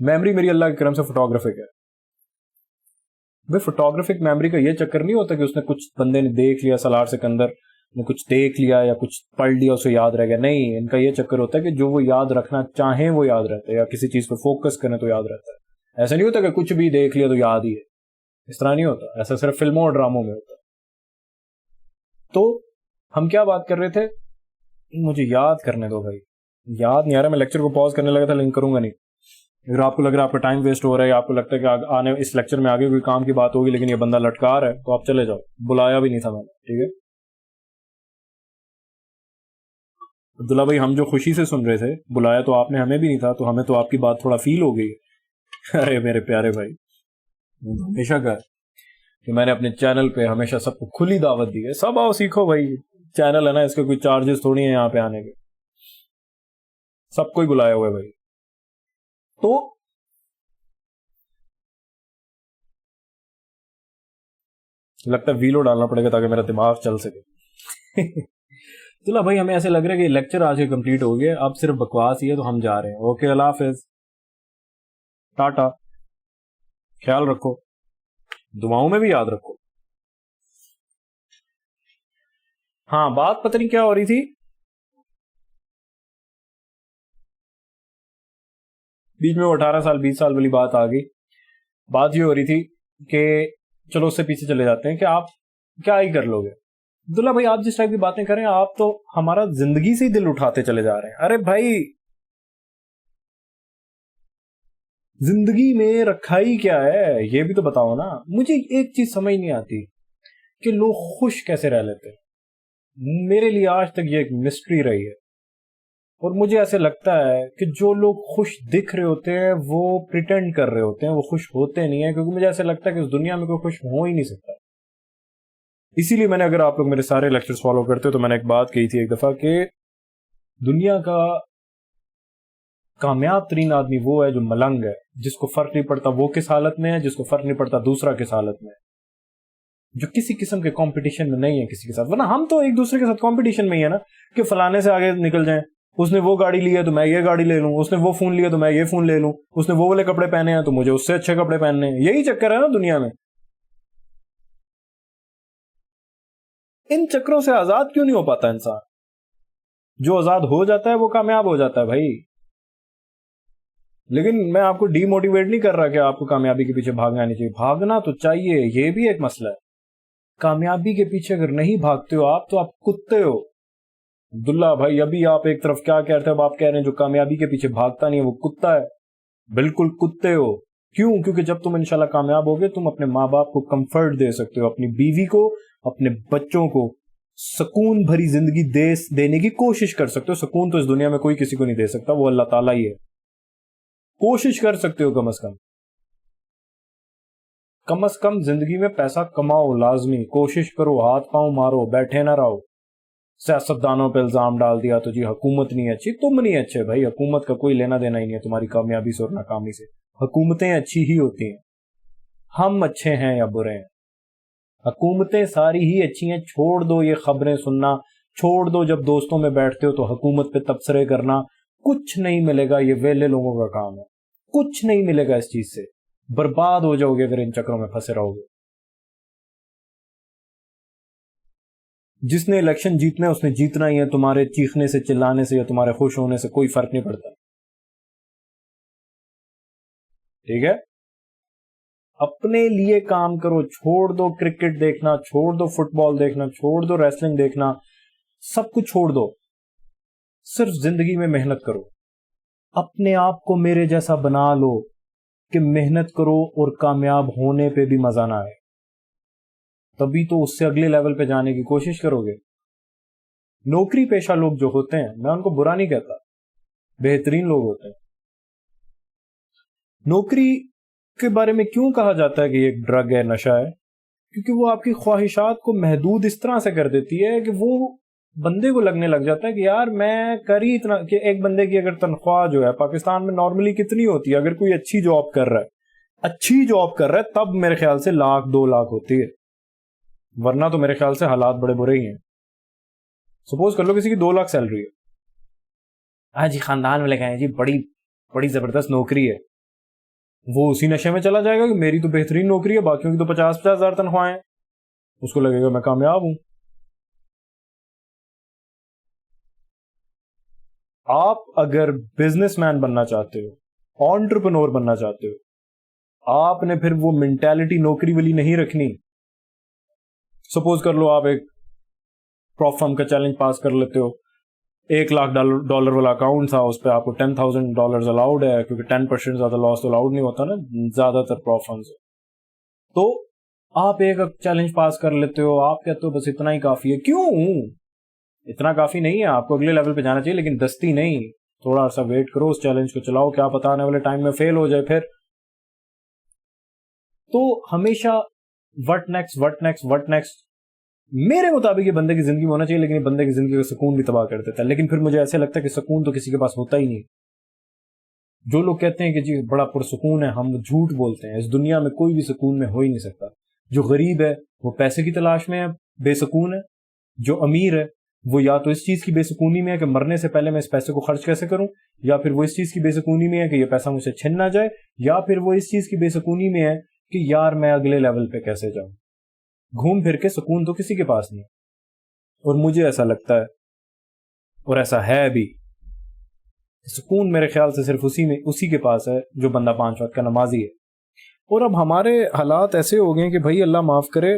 میموری میری اللہ کے کرم سے فوٹوگرافک ہے. بھائی فوٹوگرافک میموری کا یہ چکر نہیں ہوتا کہ اس نے کچھ بندے نے دیکھ لیا سالار سکندر نے کچھ دیکھ لیا یا کچھ پڑھ لیا اسے یاد رہ گیا. نہیں, ان کا یہ چکر ہوتا ہے کہ جو وہ یاد رکھنا چاہیں وہ یاد رہتا ہے, یا کسی چیز پہ فوکس کریں تو یاد رہتا ہے. ایسا نہیں ہوتا کہ کچھ بھی دیکھ لیا تو یاد ہی ہے. اس طرح نہیں ہوتا, ایسا صرف فلموں اور ڈراموں میں ہوتا ہے. تو ہم کیا بات کر رہے تھے؟ مجھے یاد کرنے دو بھائی, یاد نہیں آ رہا. میں لیکچر کو پاز کرنے لگا تھا لیکن کروں گا نہیں. اگر آپ کو لگ رہا ہے آپ کا ٹائم ویسٹ ہو رہا ہے, یا آپ کو لگتا ہے کہ آنے اس لیکچر میں آگے کوئی کام کی بات ہوگی لیکن یہ بندہ لٹکا رہا ہے, تو آپ چلے جاؤ. بلایا بھی نہیں تھا میں نے. ٹھیک ہے عبداللہ بھائی, ہم جو خوشی سے سن رہے تھے, بلایا تو آپ نے ہمیں بھی نہیں تھا, تو ہمیں تو آپ کی بات تھوڑا فیل ہو گئی. ارے میرے پیارے بھائی, ہمیشہ کا کہ میں نے اپنے چینل پہ ہمیشہ سب کو کھلی دعوت دی ہے. سب آؤ سیکھو بھائی. چینل ہے نا, اس کے کوئی چارجز تھوڑی ہیں یہاں پہ آنے کے. سب کو ہی بلایا ہوا ہے بھائی. تو لگتا ہے ویلو ڈالنا پڑے گا تاکہ میرا دماغ چل سکے. چلو بھائی, ہمیں ایسے لگ رہا ہے کہ لیکچر آج کے کمپلیٹ ہو گیا, اب صرف بکواس ہی ہے, تو ہم جا رہے ہیں. اوکے, اللہ حافظ, ٹاٹا, خیال رکھو, دعاؤں میں بھی یاد رکھو. ہاں, بات پتہ نہیں کیا ہو رہی تھی. بیچ میں وہ 18 سال 20 سال والی بات آ گئی. بات یہ ہو رہی تھی کہ چلو اس سے پیچھے چلے جاتے ہیں کہ آپ کیا ہی کر لو گے. عبداللہ بھائی, آپ جس ٹائپ کی باتیں کریں, آپ تو ہمارا زندگی سے ہی دل اٹھاتے چلے جا رہے ہیں. ارے بھائی, زندگی میں رکھا ہی کیا ہے یہ بھی تو بتاؤ نا. مجھے ایک چیز سمجھ نہیں آتی کہ لوگ خوش کیسے رہ لیتے ہیں. میرے لیے آج تک یہ ایک مسٹری رہی ہے. اور مجھے ایسے لگتا ہے کہ جو لوگ خوش دکھ رہے ہوتے ہیں وہ پریٹینڈ کر رہے ہوتے ہیں, وہ خوش ہوتے نہیں ہیں. کیونکہ مجھے ایسا لگتا ہے کہ اس دنیا میں کوئی خوش ہو ہی نہیں سکتا. اسی لیے میں نے, اگر آپ لوگ میرے سارے لیکچرز فالو کرتے ہو تو میں نے ایک بات کہی تھی ایک دفعہ کہ دنیا کا کامیاب ترین آدمی وہ ہے جو ملنگ ہے, جس کو فرق نہیں پڑتا وہ کس حالت میں ہے, جس کو فرق نہیں پڑتا دوسرا کس حالت میں ہے, جو کسی قسم کے کمپٹیشن میں نہیں ہے کسی کے ساتھ. ورنہ ہم تو ایک دوسرے کے ساتھ کمپٹیشن میں ہی ہے نا, کہ فلانے سے آگے نکل جائیں. اس نے وہ گاڑی لی ہے تو میں یہ گاڑی لے لوں, اس نے وہ فون لیا تو میں یہ فون لے لوں, اس نے وہ والے کپڑے پہنے ہیں تو مجھے اس سے اچھے کپڑے پہننے ہیں. یہی چکر ہے نا دنیا میں. ان چکروں سے آزاد کیوں نہیں ہو پاتا انسان؟ جو آزاد ہو جاتا ہے وہ کامیاب ہو جاتا ہے بھائی. لیکن میں آپ کو ڈی موٹیویٹ نہیں کر رہا کہ آپ کو کامیابی کے پیچھے بھاگنا نہیں چاہیے. بھاگنا تو چاہیے, یہ بھی ایک مسئلہ ہے. کامیابی کے پیچھے اگر نہیں بھاگتے ہو آپ تو آپ کتے ہو. عبداللہ بھائی, ابھی آپ ایک طرف کیا کہتے ہیں, اب آپ کہہ رہے ہیں جو کامیابی کے پیچھے بھاگتا نہیں ہے وہ کتا ہے. بالکل کتے ہو. کیوں؟ کیونکہ جب تم انشاءاللہ کامیاب ہوگے تم اپنے ماں باپ کو کمفرٹ دے سکتے ہو, اپنی بیوی کو, اپنے بچوں کو سکون بھری زندگی دینے کی کوشش کر سکتے ہو. سکون تو اس دنیا میں کوئی کسی کو نہیں دے سکتا, وہ اللہ تعالیٰ ہی ہے. کوشش کر سکتے ہو کم از کم. کم از کم زندگی میں پیسہ کماؤ, لازمی کوشش کرو, ہاتھ پاؤں مارو, بیٹھے نہ رہو. سیاستدانوں پہ الزام ڈال دیا تو جی حکومت نہیں اچھی. تم نہیں اچھے بھائی, حکومت کا کوئی لینا دینا ہی نہیں ہے تمہاری کامیابی سے اور ناکامی سے. حکومتیں اچھی ہی ہوتی ہیں, ہم اچھے ہیں یا برے ہیں. حکومتیں ساری ہی اچھی ہیں. چھوڑ دو یہ خبریں سننا, چھوڑ دو جب دوستوں میں بیٹھتے ہو تو حکومت پہ تبصرے کرنا. کچھ نہیں ملے گا, یہ ویلے لوگوں کا کام ہے. کچھ نہیں ملے گا اس چیز سے. برباد ہو جاؤ گے اگر ان چکروں میں پھنسے رہو گے. جس نے الیکشن جیتنا ہے اس نے جیتنا ہی ہے. تمہارے چیخنے سے, چلانے سے یا تمہارے خوش ہونے سے کوئی فرق نہیں پڑتا. ٹھیک ہے, اپنے لیے کام کرو, چھوڑ دو کرکٹ دیکھنا, چھوڑ دو فٹ بال دیکھنا, چھوڑ دو ریسلنگ دیکھنا, سب کچھ چھوڑ دو, صرف زندگی میں محنت کرو. اپنے آپ کو میرے جیسا بنا لو کہ محنت کرو اور کامیاب ہونے پہ بھی مزہ نہ آئے, تبھی تو اس سے اگلے لیول پہ جانے کی کوشش کرو گے. نوکری پیشہ لوگ جو ہوتے ہیں, میں ان کو برا نہیں کہتا, بہترین لوگ ہوتے ہیں. نوکری کے بارے میں کیوں کہا جاتا ہے کہ یہ ایک ڈرگ ہے, نشہ ہے؟ کیونکہ وہ آپ کی خواہشات کو محدود اس طرح سے کر دیتی ہے کہ وہ بندے کو لگنے لگ جاتا ہے کہ یار میں کر ہی اتنا, کہ ایک بندے کی اگر تنخواہ جو ہے پاکستان میں نارملی کتنی ہوتی ہے, اگر کوئی اچھی جاب کر رہا ہے تب میرے خیال سے 1 لاکھ 2 لاکھ ہوتی ہے, ورنہ تو میرے خیال سے حالات بڑے برے ہی ہیں. سپوز کر لو کسی کی 2 لاکھ سیلری ہے, ہاں جی خاندان میں لگائیں جی بڑی زبردست نوکری ہے, وہ اسی نشے میں چلا جائے گا کہ میری تو بہترین نوکری ہے, باقیوں کی تو 50,000 ہزار تنخواہیں, اس کو لگے گا میں کامیاب ہوں. آپ اگر بزنس مین بننا چاہتے ہو, انٹرپرنور بننا چاہتے ہو, آپ نے پھر وہ مینٹالٹی نوکری والی نہیں رکھنی. سپوز کر لو آپ ایک پراپ فرم کا چیلنج پاس کر لیتے ہو, $1 لاکھ والا اکاؤنٹ تھا, اس پہ آپ کو $10,000 الاؤڈ ہے, کیونکہ 10% زیادہ لاس تو الاؤڈ نہیں ہوتا نا زیادہ تر پراپ فرمز. تو آپ ایک چیلنج پاس کر لیتے ہو, آپ کہتے ہو بس اتنا ہی کافی ہے. کیوں اتنا کافی نہیں ہے, آپ کو اگلے لیول پہ جانا چاہیے, لیکن دستی نہیں, تھوڑا سا ویٹ کرو, اس چیلنج کو چلاؤ, کیا پتا آنے والے ٹائم میں فیل ہو جائے. پھر تو ہمیشہ وٹ نیکسٹ میرے مطابق یہ بندے کی زندگی میں ہونا چاہیے, لیکن یہ بندے کی زندگی کا سکون بھی تباہ کر دیتا ہے. لیکن پھر مجھے ایسے لگتا ہے کہ سکون تو کسی کے پاس ہوتا ہی نہیں. جو لوگ کہتے ہیں کہ جی بڑا پرسکون ہے, ہم جھوٹ بولتے ہیں. اس دنیا میں کوئی بھی سکون میں ہو ہی نہیں سکتا. جو غریب ہے وہ پیسے کی تلاش میں ہے, بے سکون ہے. جو امیر ہے وہ یا تو اس چیز کی بے سکونی میں ہے کہ مرنے سے پہلے میں اس پیسے کو خرچ کیسے کروں, یا پھر وہ اس چیز کی بے سکونی میں ہے کہ یہ پیسہ مجھ سے چھن نہ جائے, یا پھر وہ اس چیز کی بے سکونی میں ہے کہ یار میں اگلے لیول پہ کیسے جاؤں. گھوم پھر کے سکون تو کسی کے پاس نہیں. اور مجھے ایسا لگتا ہے, اور ایسا ہے بھی, سکون میرے خیال سے صرف اسی کے پاس ہے جو بندہ 5 وقت کا نمازی ہے. اور اب ہمارے حالات ایسے ہو گئے کہ بھائی اللہ معاف کرے,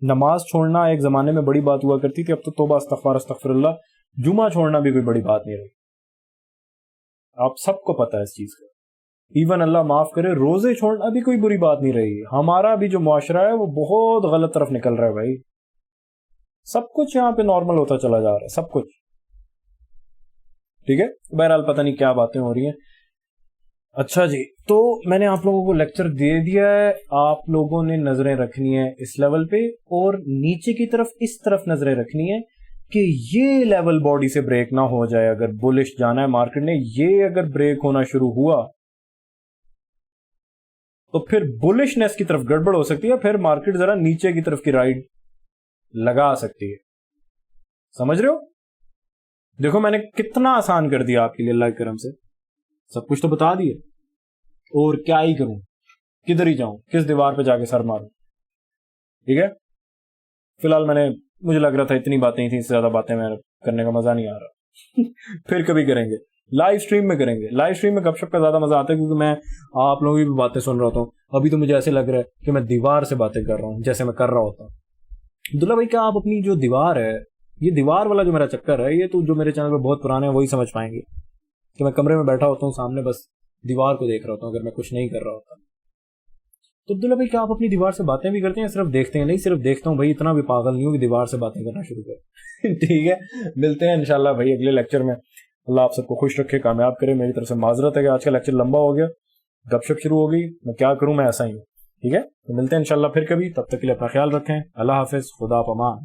نماز چھوڑنا ایک زمانے میں بڑی بات ہوا کرتی تھی, اب تو توبہ استغفر اللہ, جمعہ چھوڑنا بھی کوئی بڑی بات نہیں رہی. آپ سب کو پتا ہے اس چیز کا. ایون اللہ معاف کرے روزے چھوڑنا بھی کوئی بری بات نہیں رہی. ہمارا بھی جو معاشرہ ہے وہ بہت غلط طرف نکل رہا ہے بھائی. سب کچھ یہاں پہ نارمل ہوتا چلا جا رہا ہے, سب کچھ ٹھیک ہے. بہرحال پتہ نہیں کیا باتیں ہو رہی ہیں. اچھا جی, تو میں نے آپ لوگوں کو لیکچر دے دیا ہے, آپ لوگوں نے نظریں رکھنی ہے اس لیول پہ, اور نیچے کی طرف اس طرف نظریں رکھنی ہے کہ یہ لیول باڈی سے بریک نہ ہو جائے. اگر بولش جانا ہے مارکیٹ نے, یہ اگر بریک ہونا شروع ہوا تو پھر بولشنس کی طرف گڑبڑ ہو سکتی ہے, پھر مارکیٹ ذرا نیچے کی طرف کی رائڈ لگا سکتی ہے. سمجھ رہے ہو؟ دیکھو میں نے کتنا آسان کر دیا آپ کے لیے اللہ کے کرم سے, سب کچھ تو بتا دیا, اور کیا ہی کروں, کدھر ہی جاؤں, کس دیوار پہ جا کے سر ماروں. ٹھیک ہے, فی الحال مجھے لگ رہا تھا اتنی باتیں ہی تھیں, اس سے زیادہ باتیں میں کرنے کا مزہ نہیں آ رہا. پھر کبھی کریں گے, لائیو اسٹریم میں کریں گے. لائیو اسٹریم میں گپ شپ کا زیادہ مزہ آتا ہے, کیونکہ میں آپ لوگوں کی بھی باتیں سن رہا ہوتا ہوں. ابھی تو مجھے ایسے لگ رہا ہے کہ میں دیوار سے باتیں کر رہا ہوں, جیسے میں کر رہا ہوتا ہوں. عبداللہ بھائی کیا آپ اپنی جو دیوار ہے, یہ دیوار والا جو میرا چکر ہے, یہ تو جو میرے چینل پہ بہت پرانے ہیں وہی سمجھ پائیں گے کہ میں کمرے میں بیٹھا ہوتا ہوں, سامنے بس دیوار کو دیکھ رہا ہوتا ہوں اگر میں کچھ نہیں کر رہا ہوتا. تو عبداللہ بھائی کیا آپ اپنی دیوار سے باتیں بھی کرتے ہیں, صرف دیکھتے ہیں؟ نہیں, صرف دیکھتا ہوں بھائی, اتنا بھی پاگل نہیں ہوں کہ دیوار سے باتیں کرنا شروع کر. ٹھیک ہے, ملتے ہیں انشاءاللہ بھائی اگلے لیکچر میں. اللہ آپ سب کو خوش رکھے, کامیاب کرے. میری طرف سے معذرت ہے کہ آج کا لیکچر لمبا ہو گیا, گپ شپ شروع ہو گئی, میں کیا کروں, میں ایسا ہی ہوں. ٹھیک ہے, تو ملتے ہیں انشاءاللہ پھر کبھی. تب تک کے لیے اپنا خیال رکھیں. اللہ حافظ, خدا پامان.